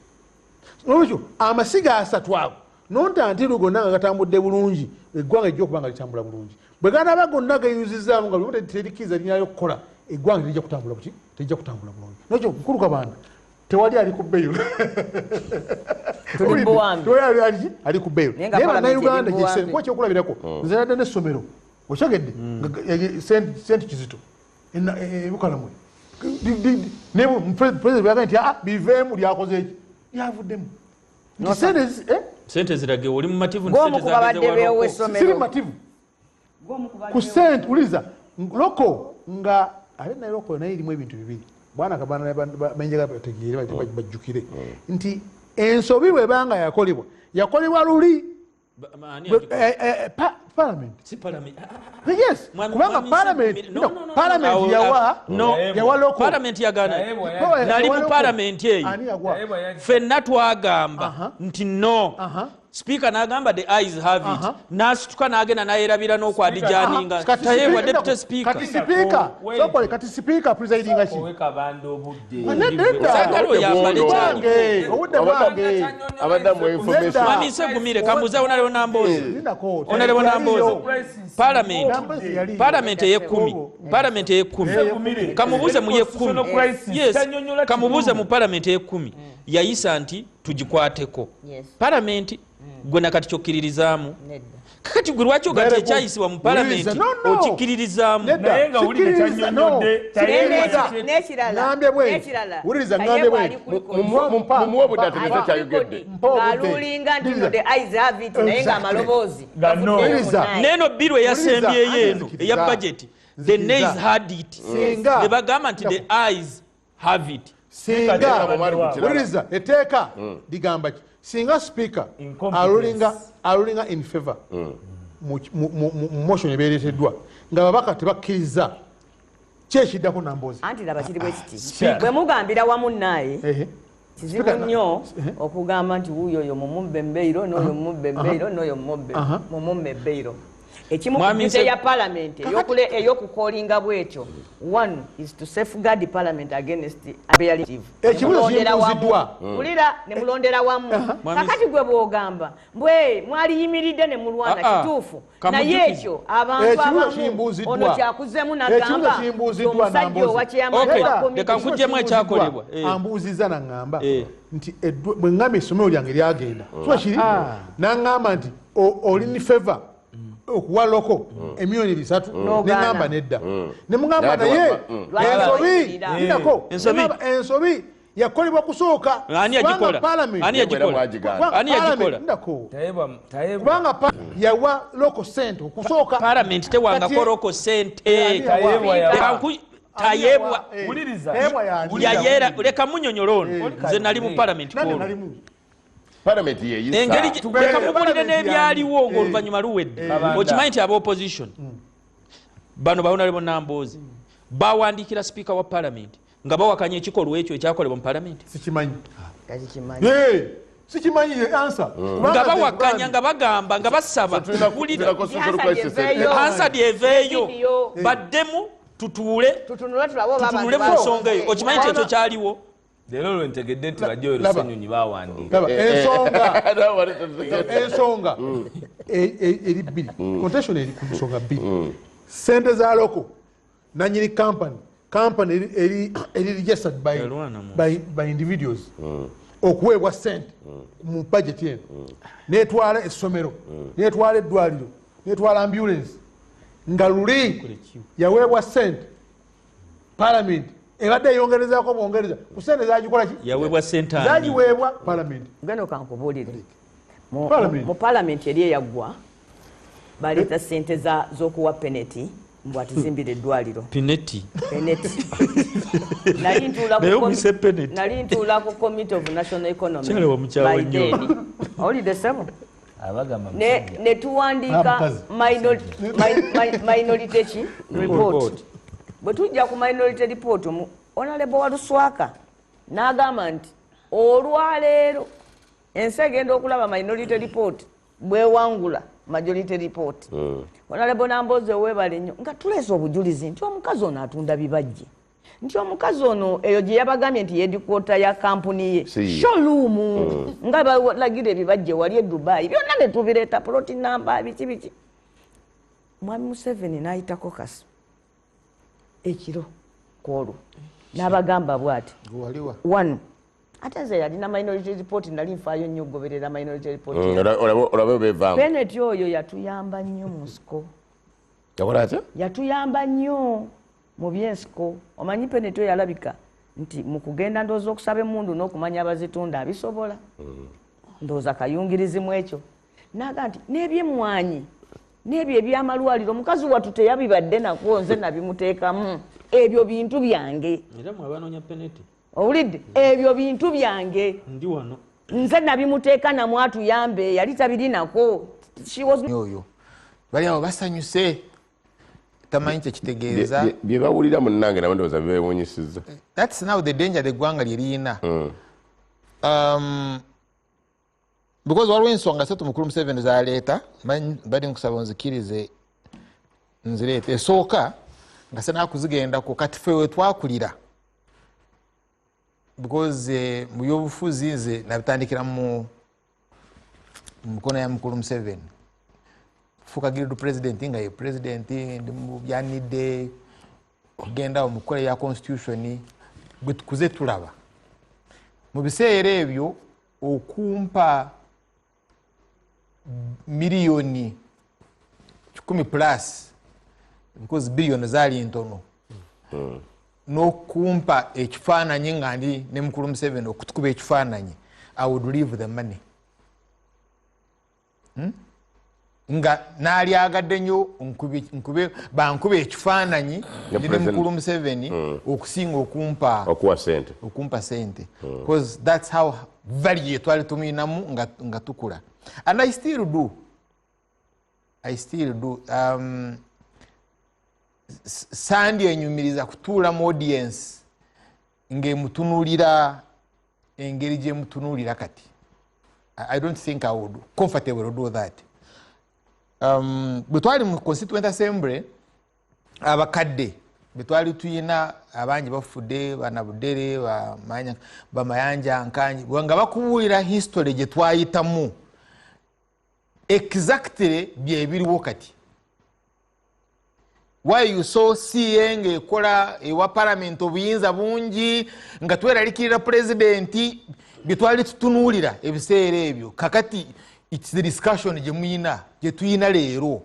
olwekyo amasiga asatu ago nontantiru gonna nga gatambudde bulungi eggwanga ejja okuba nga litambula bulungi bwe ganaba gonna geyuzizaamu nga limu terikiriza linyayo okukola eggwanga terijja kutambula buki terijja kutambula bulungi nokyo mukulu kabanda tewali ali ku bbeiro tewali ali ku bbeiro naye bannayuganda gyekisenkuwa ekyokulabirako nze nadde n'essomero okyagedde sente kizito ebukalamwe president byaga nti biveemu lyakoze eki lyavuddemu sente zirage oli mumativu siri mumativu ku sente uliza loko nga ate naye loko naye erimu ebintu bibiri bwana kabana benjega bategeere bajjukire nti ensobi bwebanga yakolebwa luli parliament yes kubanga parliament yawa loko parliament yagana nali mu parliament eyo fenna twagamba nti no speaker n'agamba the eyes have it n'asituka n'agenda n'ayerabira n'okwadijaninga tayebwa deputy speaker kati speaker presidinga ki sagala oyambale kyali obudde bwange abaddamu information mamise gumire kambuza onalewo nambozi parliament ey'ekkumi kamubuuze mu y'ekkumi yes kamubuuze mu parliament ey'ekkumi yayisa nti tugikwateko parliament gwe nakati kyokkiririzaamu kakati gwe lwaki ogati ekyayisibwa mu palamenti okikkiririzaamu naye nga wulire kyanyonyodde wuliriza ngambe bwe mumuwa obudde tegeze kyayogedde ng'aluulinga nti no the eyes have it naye ng'amaloboozi neeno biru eyasembyeyo eno eya budget the nays had it ne bagamba nti the eyes have it singa wuliriza etteeka ligamba ki singa speaker alulinga in favor mu motion ebeereteddwa nga babaka tebakkiriza kyekiddako namboozi anti laba kiri bwe kiti bwe mugambira wamu naye kizibu nnyo okugamba nti wuuyo oyo mumubbe mbeiro n'oyo mumubbe mbeiro n'oyo mumubbe mbeiro ekimu ku bite ya parliament ey'okukolinga bwekyo one is to safeguard parliament against imperialism ekibuzo kibuziddwa kulira ne mulondera wamu kakati gwe bwogamba mbwe mwaliyimiridde ne mulwana kituufu naye ekyo abantu abamu ono kyakuzemu nagamba omusajja leka nkuggyemu ekyakolebwa ambuuziza naŋŋamba nti bwe ŋŋamba essomero lyange lyagenda so kiri naŋŋamba nti oli ni favor okuwa loko emiliyoni 3 neŋŋamba nedda ne mugamba naye ensobi yakolebwa kusooka kubanga yawa loko sente okusooka palamenti tewangako loko sente tayebwa yayera leka munyonyola ono nze nali mu palamenti engeri leka mubulire n'ebyaliwo ng'oluvannyuma luwedde okimanyi nti aba opposition bano bawonalebo Nambooze bawandiikira sipiika wa palamenti nga bawakanya ekikolwa ekyo ekyakolebwa mu palamenti sikimanyi ansa nga bawakanya nga bagamba nga basaba hansard eveeyo baddemu tutuule mu nsonga eyo okimanyi nti ekyo kyaliwo leero lwentegedde nti bajja olusenyonyi bawandiika ensonga eri bbiri contestion eri ku nsonga bbiri sente za loko nanyini company eri registered by individuals okuweebwa sente mu budget eno netwala essomero netwala eddwaliro netwala ambulance nga luli yaweebwa sente parliament ebadde eyongerezako bwongereza ku sente zagikola ki yaweebwa sente zagiweebwa parliament gano kankubuulire mu parliament eri eyaggwa baleeta sente z'okuwa peneti mbw atizimbira eddwaliro peneti nali ntuula ku committee of national economy by then owulidde sebo ne tuwandiika minority ki report bwe tujja ku minority report honorable Waluswaka n'agamba nti olwaleero ensi egenda okulaba minority report bwewangula majority report honorable Nambooze weebale nnyo nga tuleese obujulizi nti omukazi ono atunda bibajje nti omukazi ono eyo gye yabagambye nti yedikwota ya kampuni ye showroom nga balagira ebibajje wali e Dubai byonna ne tubireeta ploti namba biki mwami Museveni n'ayitako kasi ekiro kwolwo n'abagamba bw'ati one ate nze yalina minority report nali nfaayo nnyo okugoberera minority report olabe bevaamu peneti oyo yatuyamba nnyo mu nsiko yatuyamba nnyo mu byensiko omanyi peneti oyo yalabika nti mu kugenda ndowooza okusaba emmundu n'okumanya abazitunda abisobola ndowooza kayungirizimu ekyo naga nti n'ebyemmwanyi n'ebyo ebyamalwaliro mukazi wattu teyabibadde nakwo nze nabimuteekamu ebyo bintu byange owulidde ebyo bintu byange nze nabimuteeka namw atuyambe yali tabirinako oyo bali awo basanyuse tamanyi kyekitegeeza bye bawulira munnange nabo ndowooza bibewunyisiza thats now the danger eggwanga lyeriyina because waliwo ensonga satu mukulu Museveni zaleeta bali nkusaba onzikirize nzireeta esooka nga senakuzigendako kati ffe wetwakulira because mu byobufuzi nze nabitandikira mu mukono ya mukulu Museveni fukagiridu president nga ye president ndi mu byanidde okugenda omukola ya constitution bwe tukuze tulaba mu biseera ebyo okumpa miliyoni 10 plus because billion zaali ntono n'okumpa ekifaananyi nga ndi ne mukulu Museveni okutukuba ekifaananyi I would leave the money nga naali agadde nnyo bankube ekifaananyi ne mukulu Museveni okusinga okumpa sente because that's how value twali tumuyinamu nga tukula and I still do sandi enyumiriza kutuula mu audience ng'emutunuulira engeri gye mutunuulira kati I don't think I would comfortable do that bwe twali mu constituent assembly abakadde bwe twali tuyina abangi bafudde banabudere bamayanja nkanyi nga bakubuulira history gye twayitamu exactly byebiriwo kati why you saw CA ng'ekola ewa parliament obuyinza bungi nga tweralikirira president bye twali tutunuulira ebiseera ebyo kakati it's the discussion gye tuyina leero.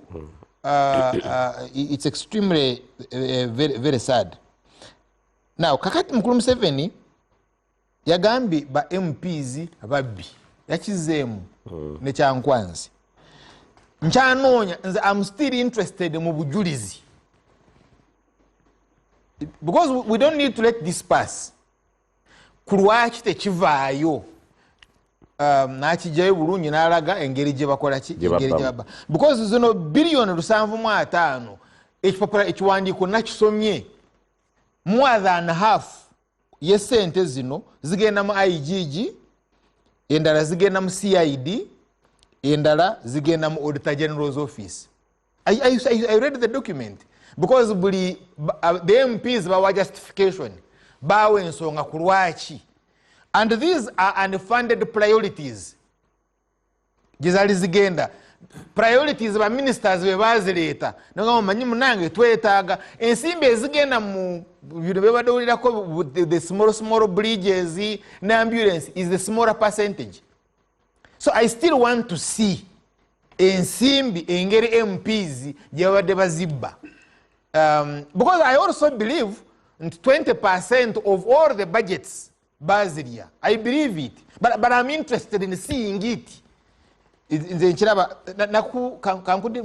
It's extremely very, very sad. Now kakati mukulu Museveni yagambye ba MPs ababbi yakizeemu ne kyankwanzi nkyanoonya nze I'm still interested mu bujulizi because we don't need to let this pass. Kulwaki tekivaayo nakijayo bulungi n'alaga engeri gye bakola ki engeri gye baba because zino billion 7.5 ekiwandiiko nakisomye more than half yesente zino zigenda mu IGG, endala zigenda mu CID, endala zigenda mu Auditor General's Office. I read the document because the MPs bawa justification bawe ensonga kulwaki, and these are unfunded priorities. Gizali zigenda priorities ba ministers be bazileta ngo manyi munange twetaaga ensimbi ezigenda mu bino bebadolirako the small bridges na ambulance is the smaller percentage. So I still want to see ensimbi engeri MPs gyabadde bazibba, because I also believe 20% of all the budgets bazilia. I believe it, but I'm interested in seeing it. Nze nkiraba kankudi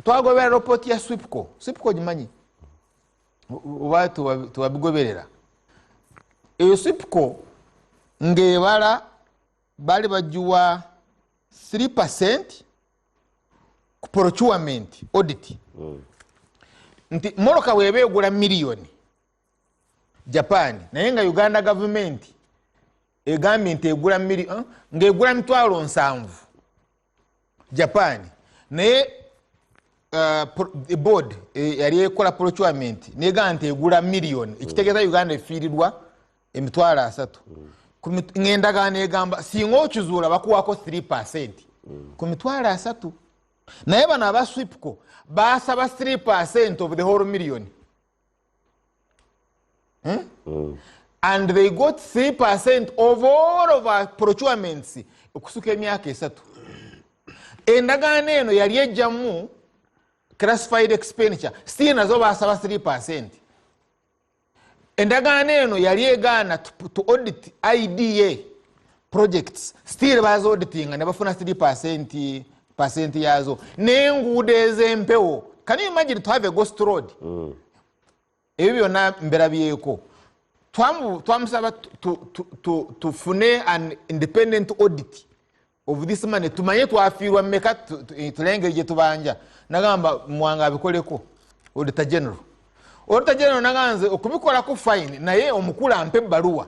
twagobera report ya SWIPCO gimanyi watu tuwabigoberera eyo SWIPCO ngebala bali bajuwa 3% ku procurement audit nti moroka webe egula million Japan naye nga Uganda government egambye nti egula million ngegula 7,000 Japan naye board yali ekola procurement negante egula million ekitegeeza Uganda efiirirwa 3,000 ng'endagaano egamba singa okizuula bakuwako 3% ku 3,000 naye bano aba SWIPCO basaba 3% of the whole million. And they got 3% of all of our procurements okusuka emyaka 3. Endagaano eno yali ejjamu classified expenditure still nazo basaba 3%. Endagaano eno yali egaana to audit IDA projects still bazo auditing ne bafuna 3% yazo n'enguudo ez'empewo. Can you imagine to have a ghost road? Ebyo byonna mberabyeko twamusaba tufune an independent audit of this money tumanye twafiirwa mmeka tulengeri gye tubanja. Nagamba mwanga abikoleko Auditor General naganze okubikolako fine naye omukulu ampe ebbaluwa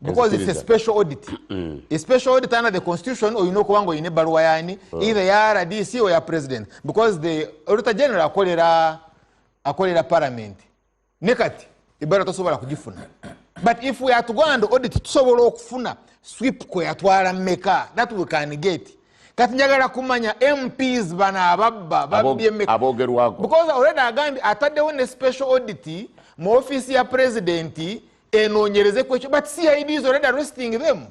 because it's a special audit. A special audit under the constitution oyina okuba nga oyina ebbaluwa yani either ya RDC or ya president because the Auditor General akolera parliament nekati ebbaluwa tosobola kugifuna. But if we are to go and audit tusobola okufuna SWIPCO yatwala mmeka that we can get. Kati njagala kumanya MPs bana ababba babye mmeka abogerwako because already agambye ataddewo ne special audit mu office ya president enonyereze kwekyo but CID is already arresting them.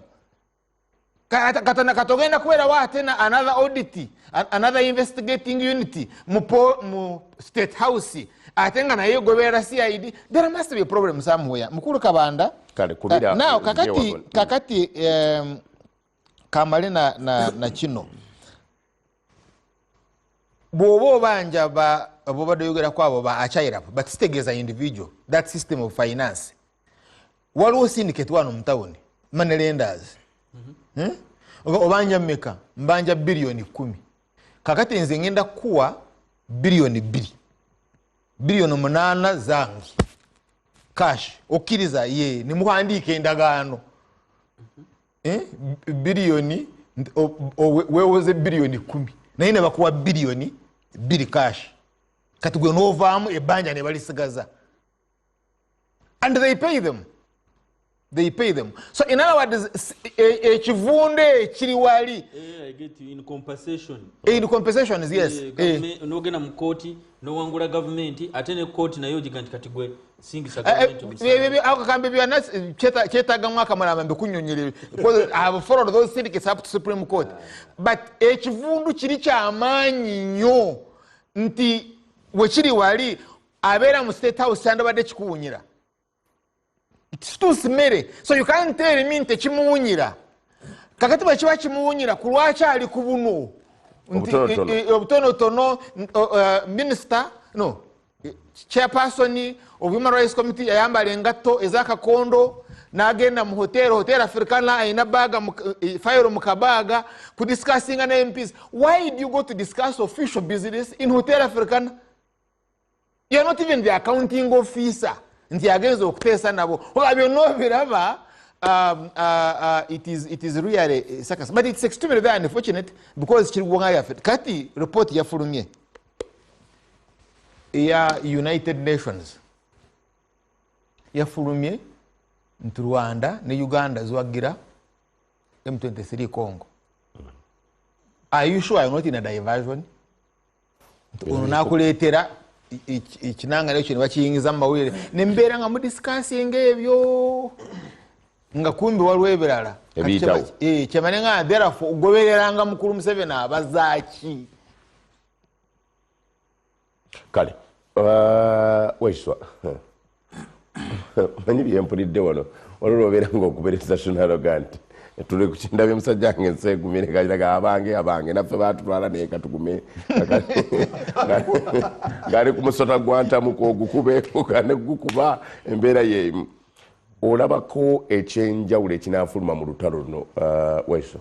Katogenda kubeera watena another audit another investigating unit mu state house atenga naye gobeera CID. There must be a problem somewhere. Mukulu Kabanda now kakati kamale na kino bobo banja abo badoyogera kwabo ba achaira but sitegeeza individual that system of finance waliwo syndicate wano mtawuni money lenders obanja mmeka mbanja bilioni 10 kakati nze ngenda kuwa bilioni 2 bilioni 8 zangi cash okiriza ye nimuhandike endagaano bilioni wewoze bilioni 10 naye ne bakuwa bilioni 2 cash kati gwe novaamu ebanja ne balisigaza and they pay them They pay them. So in other words, ekivunde kiri wali. I get you. In compensation. In compensation is yes. No gena mu court, no wangula government, atene court na yoji kati gwe singisa government. Ako kambe bya chetaga mwaka mara mbe kunyonyere because I have followed those syndicates up to Supreme Court. But ekivundu kiri kyamanyi nnyo nti wekiri wali abera mu State House sanda bade kikuwunyira. It's too smelly. So you can't tell me nte kimuwunyira. Kakati bwe kiba kimuwunyira kulwacha ali kubuno. Obutono minister no chairperson of Human Rights Committee yayambala engatto ezakakondo n'agenda mu hotel Africana ayina baga file mu kabaga ku discussing na MPs. Why do you go to discuss official business in Hotel Africana? You are not even the accounting officer. Nti agenzo okutesa nabo. Obyo no biraba it is really circus, but it's extremely very unfortunate because kiri wonga ya kati report ya fulumye ya United Nations ya fulumye nti Rwanda ne Uganda zwagira M23 Congo. Are you sure I'm not in a diversion? Unakuletera ikinanga n'ekintu bakiyingiza mu mawulire nembera nga mu discussing ebyo nga kumbi waliwo ebirala kyemane nga therefore ugobereranga mukulu Museveni abazaaki kale weiswa manyi byempulidde wano walolobera ng'okubereza sunarogant tuli kukinda musajja wange Nsegumire kajiraga abange naffe batutwala naye katugume ngari kumusota gwantamuko ogukube kane gukuba embeera yeemu olabako ekyenjawulo ekinafuluma mu lutalo luno Weso?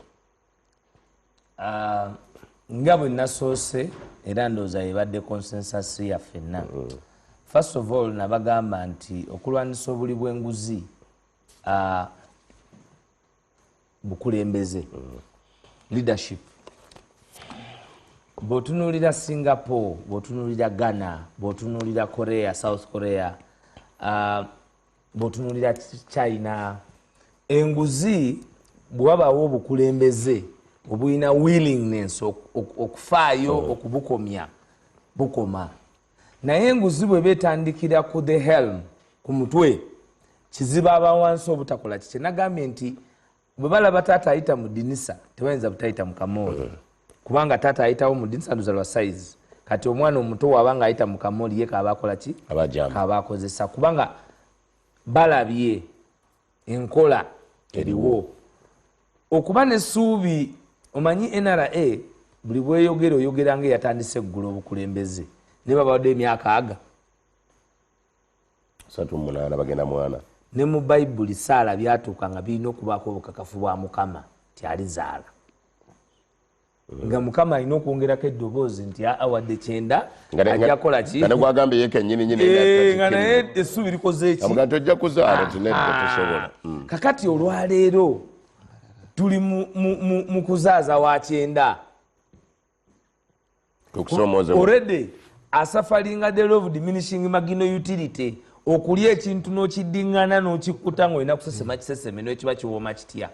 Nga bwe nasoose era ndowooza ebadde consensus ya ffenna. First of all nabagamba nti okulwanisa obuli bw'enguzi bukulembeze leadership. Bw'otunuulira Singapore, bw'otunuulira Ghana, bw'otunuulira Korea, South Korea, bw'otunuulira China, enguzi bw'wabaawo obukulembeze obulina willingness okufaayo okubukomya bukoma. Naye enguzi bwe beetandikira ku the helm ku mutwe kiziba abawansi obutakola kike. Nagambye nti bwe balaba taata ayita mu dinisa tebayinza butayita mu kamooli kubanga taata ayitawo mu dinisa nduza lwa size. Kati omwana omuto wabanga ayita mu kamooli ye kaabakola ki? Kaabakozesa kubanga balabye enkola eriwo. Okuba n'essuubi omanyi NRA buli bweyogera oyogera nga eyatandise eggulu obukulembeze ne babadde emyaka 38 bagenda mwana. Ne mu Bayibuli Saala byatuuka nga birina okubaako obukakafu bwa Mukama nti alizaala. Nga Mukama alina okwongerako eddoboozi nti awadde 9 ajja kukola ki? Nga gwagambye ye kennyini nga naye essuubi likoze eki? Amuga tojja kuzaala tosobola. Kakati olwaleero tuli mu kuzaaza wa 9. Already asafalinga the law of diminishing marginal utility. Okulya ekintu n'okiddingana n'okikuta ng'olina kusesema kiseseme n'ekiba kiwooma kitya.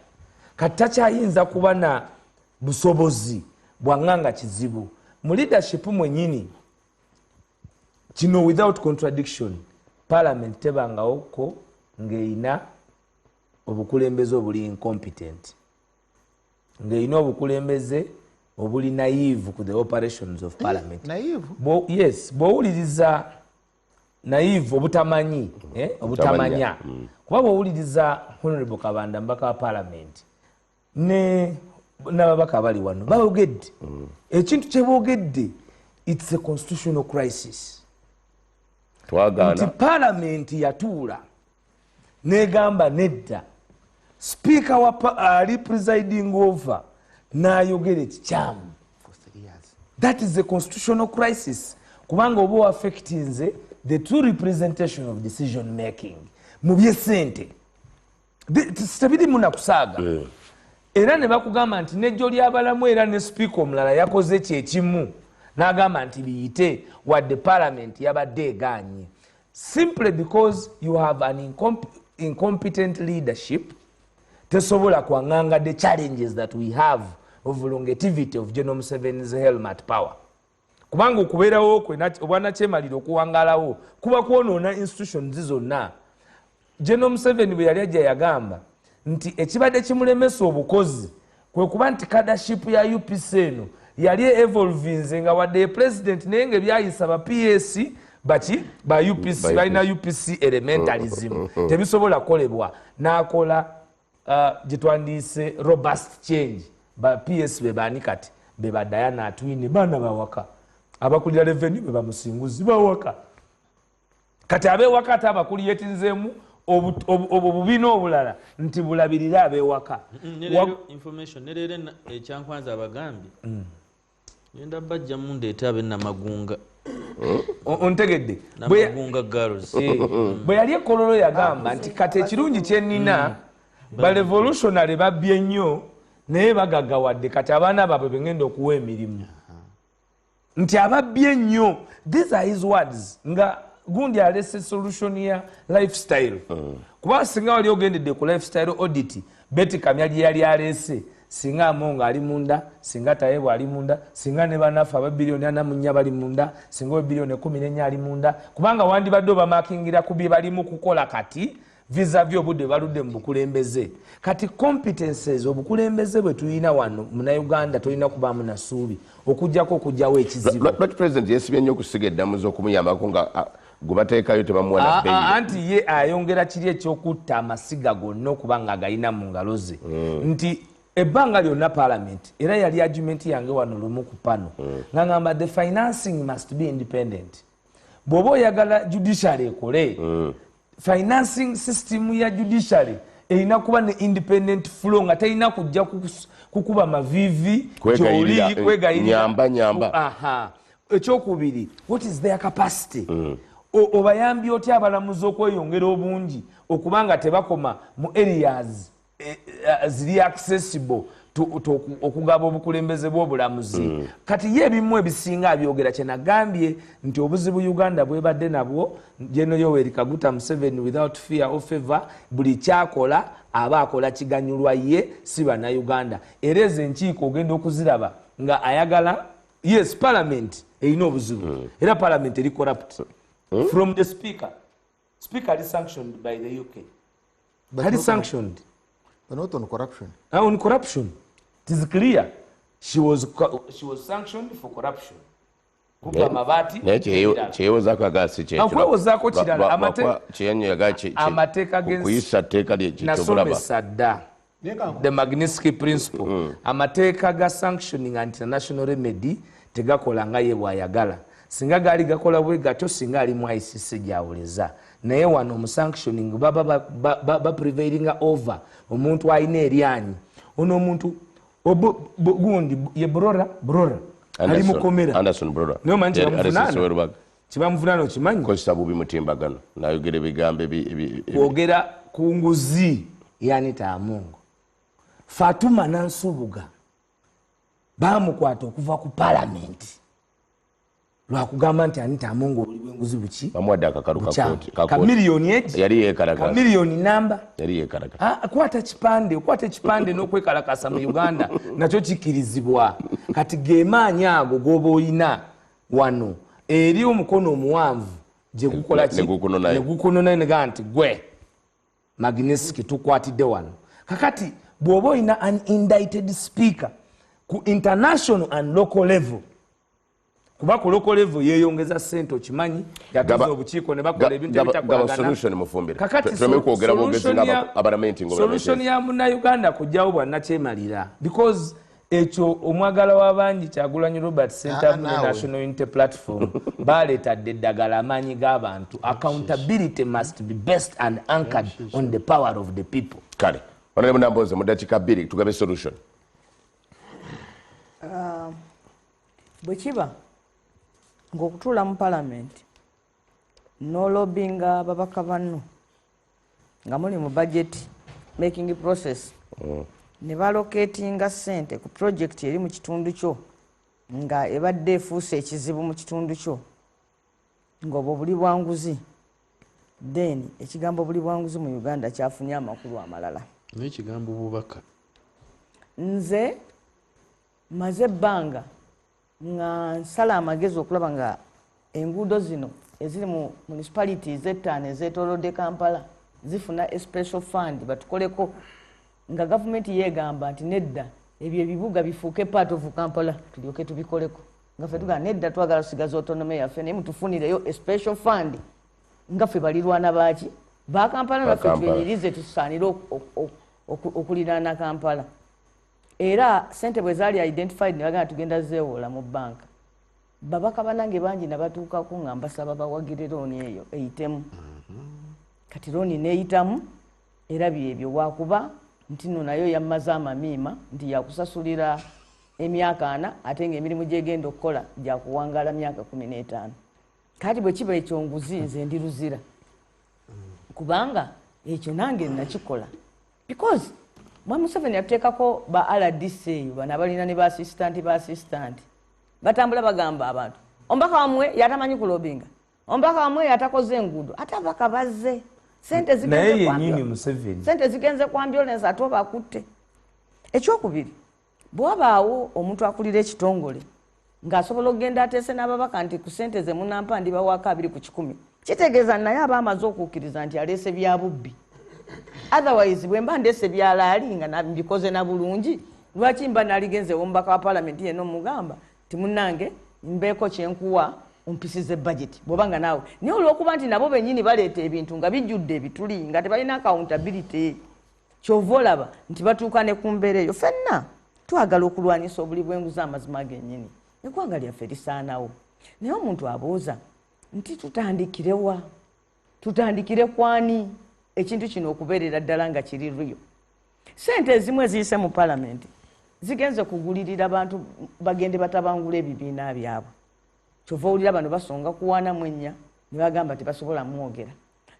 Kati takyayinza kuba na busobozi bwanganga kizibu. Mu leadership mwennyini kino without contradiction parliament tebangawoko ng'eyina obukulembeze obuli incompetent, ng'eyina obukulembeze obuli naive ku the operations of parliament. Naive? Yes, bw'owuliriza naive obutamanyi obutamanya kuba bw'owuliriza Honorable Kabanda mbaka wa parliament ne n'ababaka bali wano baogedde ekintu kye boogedde it's a constitutional crisis. Twagana nti parliament yatuula negamba nedda speaker ali presiding over n'ayogera ekikyamu. That is a constitutional crisis kubanga oba affectinze the true representation of decision making mu byesente sitabiri munakusaaga. Era ne bakugamba nti nejjo ly'abalamu era ne speaker omulala yakoze kyekimu n'agamba nti biyite wadde parliament yabadde egaanye simply because you have an incompetent leadership tesobola kwanganga the challenges that we have of longevity of General Museveni's helm at power. Kubanga okubeerawo obwanakyemalira okuwangalawo kuba kwonoona institutions zonna. General Museveni bwe yali ajja yagamba nti ekibadde kimulemesa obukozi kwe kuba nti cadreship ya UPC eno yali evolvinze nga wadde president naye nga byayisa ba PS ba UPC balina UPC elementalism tebisobola kolebwa n'akola gyetwandiise robust change ba PS be baani kati be ba Diana Atwine baana bawaka abakulira revenue be bamusinguzi bawaka kati abewaka ate abakuli yetinzeemu obubina obulala nti bulabirira abewaka information nerere ekyankwanza abagambye yenda bajja mundeeta ab'enamagunga ontegedde namagunga girls bwe yali ekololo yagamba nti kati ekirungi kyenina ba revolutionary babbye nnyo naye bagaggawadde kati abaana baabwe bengenda okuwa emirimu nti ababbye nnyo. These are his words nga gundi alese solution ya lifestyle kuba singa wali ogendedde ku lifestyle audit Betty Kamyaji yali alese singa amonga ali munda singa Tayebu ali munda singa ne banafa aba bilioni 4 bali munda singa bilioni 14 ali munda kubanga wandi baddo bamakingira kubi bali mu kukola kati visa vyo budde baludde mu bukulembeze kati competences obukulembeze bwe tuyina wano muna Uganda tulina kuba muna suubi okujjako okujjawo ekizibu. But president yesibye nnyo okusiga eddamu z'okumuyambako nga gubateekayo tebamuwana bbeeyi anti ye ayongera kiri ekyokutta amasiga gonna okuba nga agayina mu ngalo ze nti ebbanga lyonna parliament era yali argument yange wano lumu ku pano nga ngamba the financing must be independent. Bw'oba oyagala judiciary ekole financing system ya judiciary erina kuba ne independent flow nga terina kujja kukuba mavivi gyoli kwegayirira nyamba. Ekyokubiri, what is their capacity? Obayambi otya abalamuzi okweyongera obungi okubanga tebakoma mu areas ziri accessible okugaba obukulembeze bw'obulamuzi kati ye ebimu ebisinga abyogera kyenagambye nti obuzibu Uganda bwebadde nabwo General Yoweri Kaguta Museveni without fear or favor buli kyakola aba akola kiganyulwa ye si bannayuganda era ezo enkiiko ogenda okuziraba nga ayagala yes parliament erina obuzibu era parliament eri corrupt from the speaker is sanctioned by the UK but is sanctioned but not on corruption. On corruption it is clear she was sanctioned for corruption kupa mabati kyeyozako agasi kyewozako kirala amateeka kuyisa tteeka nasomesa dda the Magnitsky principle amateeka ga sanctioning and international remedy tegakola nga ye bwayagala singa gaali gakola bwe gatyo singa ali mu ICC gyawuleza naye wano omusanctioning baba prevailing over omuntu alina eryanyi ono omuntu gundi ye Brora ali mukomera Anderson Brora naye omanyi kibamuvunaana okimanyi kozesa bubi mutimbagano nayogera ebigambo kwogera ku nguzi Anita Amongo Fatuma Nansubuga bamukwata okuva ku parliament lwakugamba nti Anita Amongo oli bwenguzi buki bamuwadde akakalu ka miliyoni eki yali yekalakasa ka miliyoni namba yali yekalakasa kwata ekipande n'okwekalakasa mu Uganda nakyo kikirizibwa kati gemaanyi ago goba oyina wano eri omukono omuwanvu gye gukola ki negukunona nega nti gwe Magnitsky tukwatidde wano kakati bw'oba oyina an indicted speaker ku international and local level kuba ku local level yeyongeza sente okimanyi yatuza obukiiko ne bakola ebintu ebitakolagana kakati solution ya Munnayuganda kujjawo bwannakyemalira because ekyo omwagala w'abangi Kyagulanyi Robert Center mu National Unity Platform baleetadde eddagala amaanyi g'abantu accountability must be based and anchored on the power of the people. Kale Honorable Namboze mu dakiika 2 tugabe solution. Bwe kiba ng'okutuula mu palamenti n'olobinga babaka banno nga muli mu budget making process ne baloketinga ssente ku project eri mu kitundu kyo nga ebadde efuuse ekizibu mu kitundu kyo ng'obwo buli bwanguzi then ekigambo buli bwanguzi mu Uganda kyafunye amakulu amalala n'ekigambo bubaka. Nze maze ebbanga nga nsala amagezi okulaba nga enguudo zino eziri mu municipalities ettaano ezeetoolodde Kampala zifuna a special fund batukoleko, nga gavumenti yeegamba nti nedda ebyo ebibuga bifuuke part of Kampala tulyoke tubikoleko, nga ffe tugamba nedda twagala tusigaza autonome yaffe naye mutufunireyo a special fund nga ffe balirwana baaki ba Kampala naffe twenyirize tusaanire okuliraana Kampala. Era sente bwe zaali identified ne bagamba tugenda zeewoola mu banka, babaka banange bangi nabatuukako nga mbasaba bawagire looni eyo eyitemu. Kati looni neeyitamu era byebyo wakuba nti nno nayo yammaze amamiima nti yakusasulira emyaka 4 ate ng'emirimu gyegenda okukola gyakuwangaala myaka 15. Kati bwe kiba ekyo nguzi nze ndiruzira kubanga ekyo nange nakikola because Museveni yateekako ba RDC eyo bano abalina ne ba assistant batambula bagamba abantu ombaka wamwe yatamanyi kulobinga, ombaka wamwe yatakoze enguudo ate abaka bazze sente zigenze ku ambulance ate obakutte. Ekyokubiri bwabaawo omuntu akulira ekitongole ng'asobola okugenda ateese n'ababaka nti ku sente ze munampa ndibawaako 2 ku 100 kitegeeza naye aba amaze okukkiriza nti aleese bya bubbi. Otherwise bwe mba ndeese byalaali nga mbikoze na bulungi lwaki mba naligenzewo omubaka wa parliament yeno mugamba ti munnange mbeeko kyenkuwa ompisize budget bw'obanga naawe naye olw'okuba nti nabo bennyini baleeta ebintu nga bijjudde ebituli nga tebalina accountability kyova olaba nti batuuka ne ku mbeera eyo. Ffenna twagala okulwanyisa obuli bw'enguzi amazima gennyini eggwanga lyaffe lisaanawo, naye omuntu abuuza nti tutandikirewa, tutandikire kwani ekintu kino okubeerera ddala nga kiri rio. Sente ezimu eziyise mu palamenti zigenze kugulirira abantu bagende batabangula ebibiina byabwe. Kyova owulira bano basonga kuwaana mwennya ne bagamba tebasobola mwogera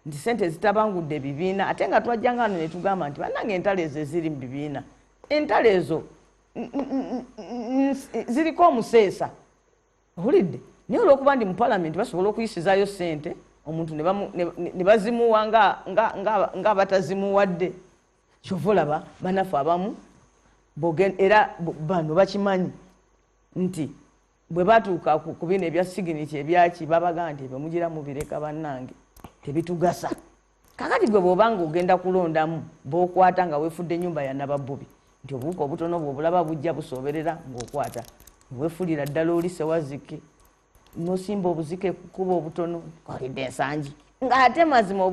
nti sente zitabangudde ebibiina ate nga twajjanga wano ne tugamba nti bannange entalo ezo eziri mu bibiina, entalo ezo ziriko omuseesa owulidde, naye olw'okuba ndi mu palamenti basobola okuyisizaayo sente omuntu ne bazimuwa nga batazimuwadde. Kyova olaba bannaffe abamu era bano bakimanyi nti bwe batuuka ku bino ebya siginiki ebyaki babagamba nti ebyo mugira mubireka bannange tebitugasa. Kakati gwe bw'obanga ogenda kulondamu b'okwata nga weefudde ennyumba ya nababbubi nti obuwuka obutono bw'obulaba bujja busoberera ng'okwata weefulira ddala oli sewazike nosimba obuzike kukuba obutono olidde ensangi ng'ate mazima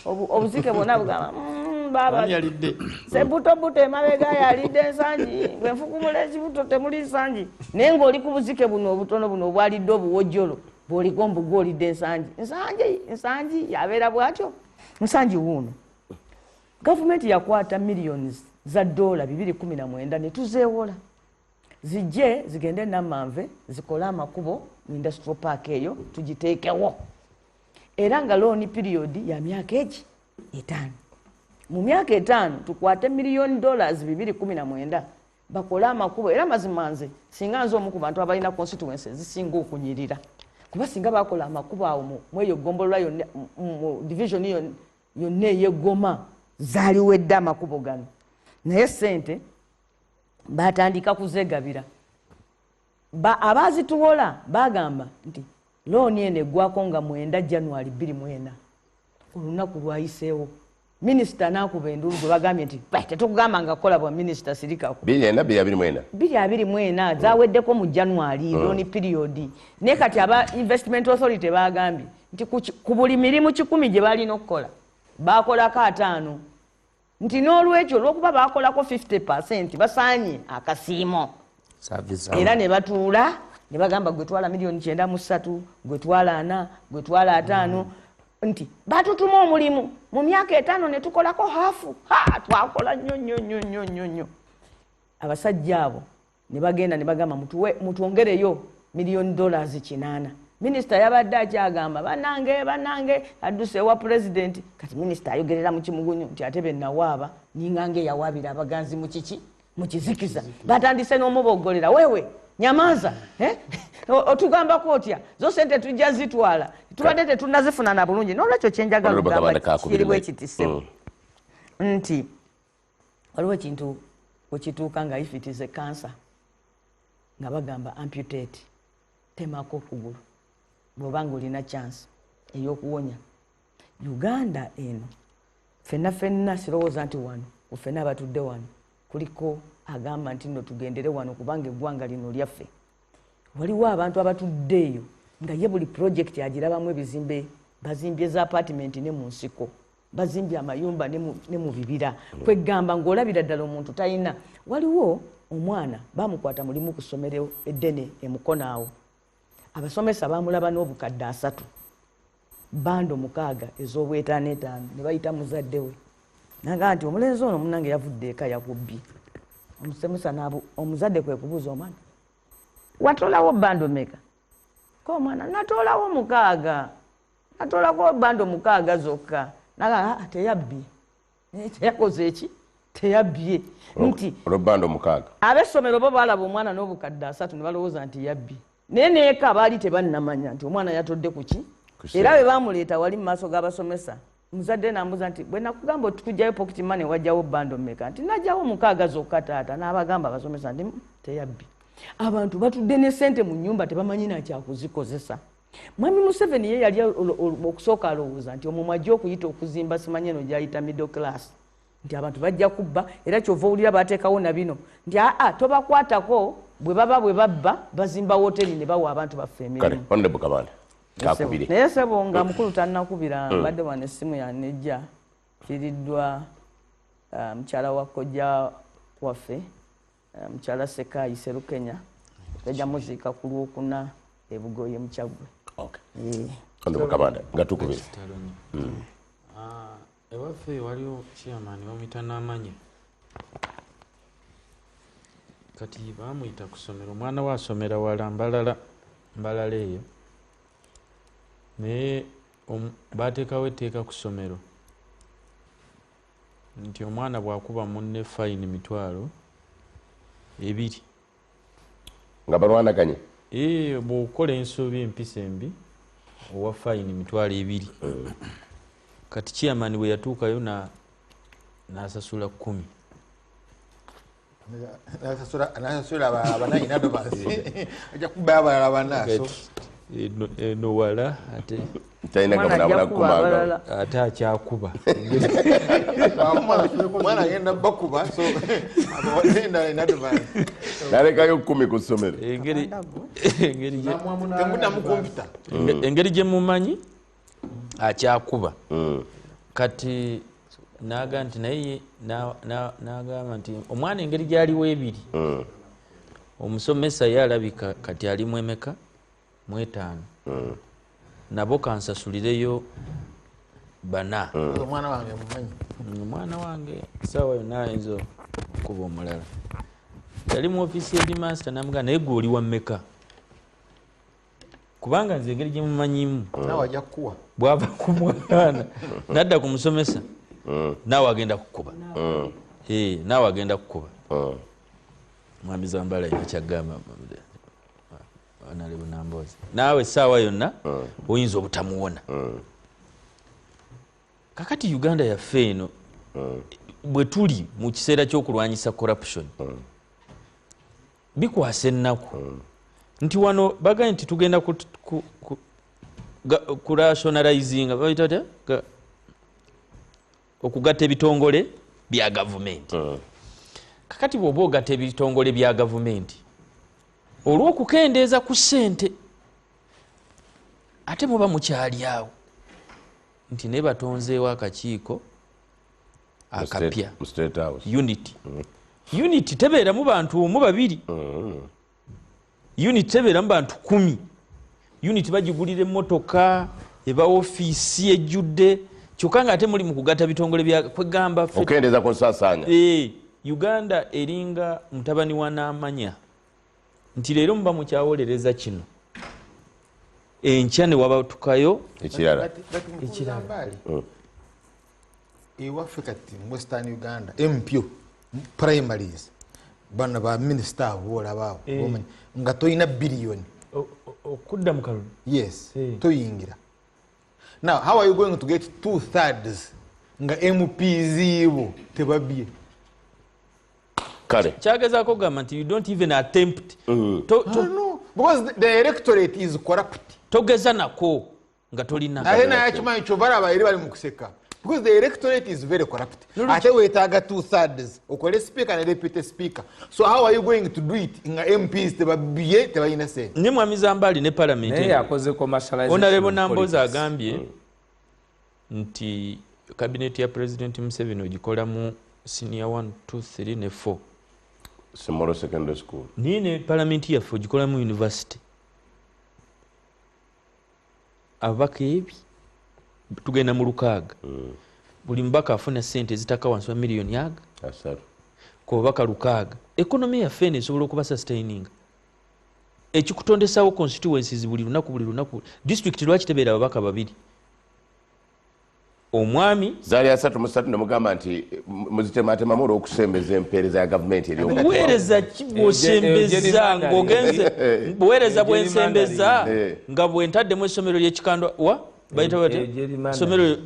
obuzike bwonna bugamba baba sebutobuto emabega yalidde ensangi bwenfukumula ekibuto temuli nsangi naye ng'oli ku buzike buno obutono buno obwalidde obuwojjolo bw'oliko mbuga olidde ensangi ensangi yabeera bwatyo. Nsangi wuuno gavumenti yakwata millions za dola 219 ne tuzeewola zijje zigende Namanve zikole amakubo mu industrial park eyo tugiteekewo era nga looni period ya myaka 5. Mu myaka 5 tukwate million dollars 219 bakole amakubo era mazima nze singa nze omu ku bantu abalina constituency zisinga okunyirira kuba singa bakola amakubo awo mu eyo gombolola yonna mu division yonna ey'Eggoma zaaliwedde amakubo gano naye sente batandika kuzegabira. Abazituwola bagamba nti looni eno eggwako nga 9 January 2024 olunaku lwayiseewo minisita n'akuba endulu gwe bagambye nti tetugamba nga kola bwa minisita sirikako 224 zaweddeko mu January looni period naye kati aba investment authority bagambye nti ku buli mirimu 10 gye balina okukola bakolako 5 nti n'olwekyo olw'okuba bakolako 50% basaanye akasiimo era ne batuula ne bagamba gwe twala million 93 gwe twala 4 gwe twala 5 nti batutuma omulimu mu myaka 5 ne tukolako hafu twakola nnyo. Abasajja abo ne bagenda ne bagamba mutuwongereyo million dollars 8. Minisita yabadde akyagamba bannange adduse ewa president kati minisita ayogerera mu kimugunyu nti ate bennawaaba ningange yawaabira abaganzi mu kiki mu kizikiza batandise n'omuboggolera wewe nyamaza otugambako otya zo sente tujja zitwala tubadde tetunazifuna na bulungi nolwekyo kyenjagala okugamba kiriwo ekitise nti waliwo ekintu wekituuka nga if it is a cancer nga bagamba amputate temako okugulu bw'oba nga olina chance ey'okuwonya Uganda eno fenna sirowooza nti wano ffenna abatudde wano kuliko agamba nti nno tugendere wano kubanga eggwanga lino lyaffe waliwo abantu abatudde eyo nga ye buli project agirabamu ebizimbe bazimbye za apartment ne mu nsiko bazimbye amayumba ne mu bibira kwegamba ng'olabira ddala omuntu talina waliwo omwana bamukwata mulimu ku ssomero eddene emukono awo abasomesa bamulaba n'obukadde 3 bando 6 ez'obwetaano ne bayita muzadde we naga nti omulenzi ono munange yavudde eka yakubbye omusomesa omuzadde kwe kubuuza omwana watolawo bando meka ko omwana natolawo 6 natolako bando 6 zokka naga teyabbye teyakoze eki teyabbye nti bando 6 ab'essomero bo balaba omwana n'obukadde 3 ne balowooza nti yabbye naye neeka baali tebannamanya nti omwana yatodde ku ki era bwe bamuleeta wali mu maaso g'abasomesa muzadde nambuza nti bwe nakugamba otukujjayo pocket money wajjawo bando mmeka nti najjawo 6 zokka taata n'abagamba abasomesa nti teyabbye abantu batudde ne ssente mu nnyumba tebamanyi nakyakuzikozesa mwami Museveni ye yali okusooka alowooza nti omumwe ajja okuyita okuzimba simanyi eno gyayita middle class nti abantu bajja kubba era kyova owulira bateekawo na bino nti tobakwatako bwe babba bazimba woteri ne bawa abantu baffe emirimu naye sebo nga mukulu tannakubira mbadde wano essimu yanejja firiddwa mukyala wa kojja waffe mukyala Sekayi Serukenya bajja muziika ku Lwokuna ebugoye mukyagwe nga tukubira ewaffe waliwo chairman bamuyita n'amanya kati bamuyita ku ssomero omwana we asomera wala mbalala eyo naye bateekawo etteeka ku ssomero nti omwana bw'akuba munne fayini 2,000 nga balwanaganye bw'okola ensobi empisa embi owa fayini 2,000 kati chairman bwe yatuukayo n'asasula 10 nasasula abanayina domansi ajja kuba abalala banaaso eno wala ate ate akyakuba mwana agenda bakuba so enda domansi nalekayo 10 ku ssomero engeri gye mumanyi akyakuba kati naga nti naye nagamba nti omwana engeri gyaliwo 2 omusomesa ye alabika kati alimu emeka 5 nabo kansasulireyo 4 omwana wange sawa yonna ayinza okuba omulala yali mu ofiisi y'edimaster namuga naye gwe oli wa mmeka kubanga nze engeri gyemumanyimu bwava ku mwana nadda ku musomesa naawe agenda kukuba naawe agenda kukuba mwami Zambala ina kyagamba wanalebu nambozi naawe essaawa yonna oyinza obutamuwona kakati Uganda yaffe eno bwe tuli mu kiseera ky'okulwanyisa corruption bikwasa ennaku nti wano bagambye nti tugenda ku rationalizinga bayita okugatta ebitongole bya gavumenti kakati bw'oba ogatta ebitongole bya gavumenti olw'okukendeeza ku ssente ate muba mukyali awo nti naye batonzeewo akakiiko akapya unity tebeeramu bantu 1 2 unity tebeeramu bantu 10 unity bagigulira emmotoka eba ofiisi ejjudde kyokka nga ate muli mu kugatta bitongole bya kwegamba okendeeza ku nsaasaanya Uganda eringa mutabani wa n'amanya nti leero muba mukyawolereza kino enkya ne wabatukayo ekirala ewaffe kati mu Western Uganda empyo primaries bana ba minisita abo olabaawo nga toyina biliyoni okudda mu kalulu. Yes, toyingira. Now how are you going to get 2/3 nga MPs bo tebabye? Kale kyagezaako kugamba nti you don't even attempt No, because the electorate is corrupt. togeza nako nga tolina Ate naye akimanyi kyovala abairi bali mu kuseka. Because the electorate is very corrupt. Ate weetaaga 2/3 okole speaker ne deputy speaker. So how are you going to do it nga MPs tebabye tebalina sente? ne mwami Zambali ne parliament naye yakoze commercialization. Honorable Namboza agambye nti cabinet ya president Museveni ogikolamu senior 1 2 3 ne 4 Semoro secondary school nine parliament yaffe ogikolamu university ababaka ebi tugenda mu lukaaga buli mbaka afuna sente zitaka wansi wa miliyoni aga asatu ku babaka lukaaga economy yaffe nesobola okuba sustaining ekikutondesawo constituencies buli lunaku district lwaki tebeera ababaka babiri omwami zaali asatu musatu nemugamba nti muzitematemamu olw'okusembeza empeereza ya gavumenti buweereza ki bw'osembeza ng'ogenze buweereza bw'ensembeza nga bwentaddemu essomero ly'ekikandwa wa bayita bate essomero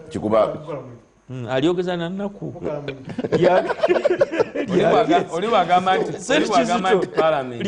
kikuba alyogeza nannaku oli wagamba nti parliament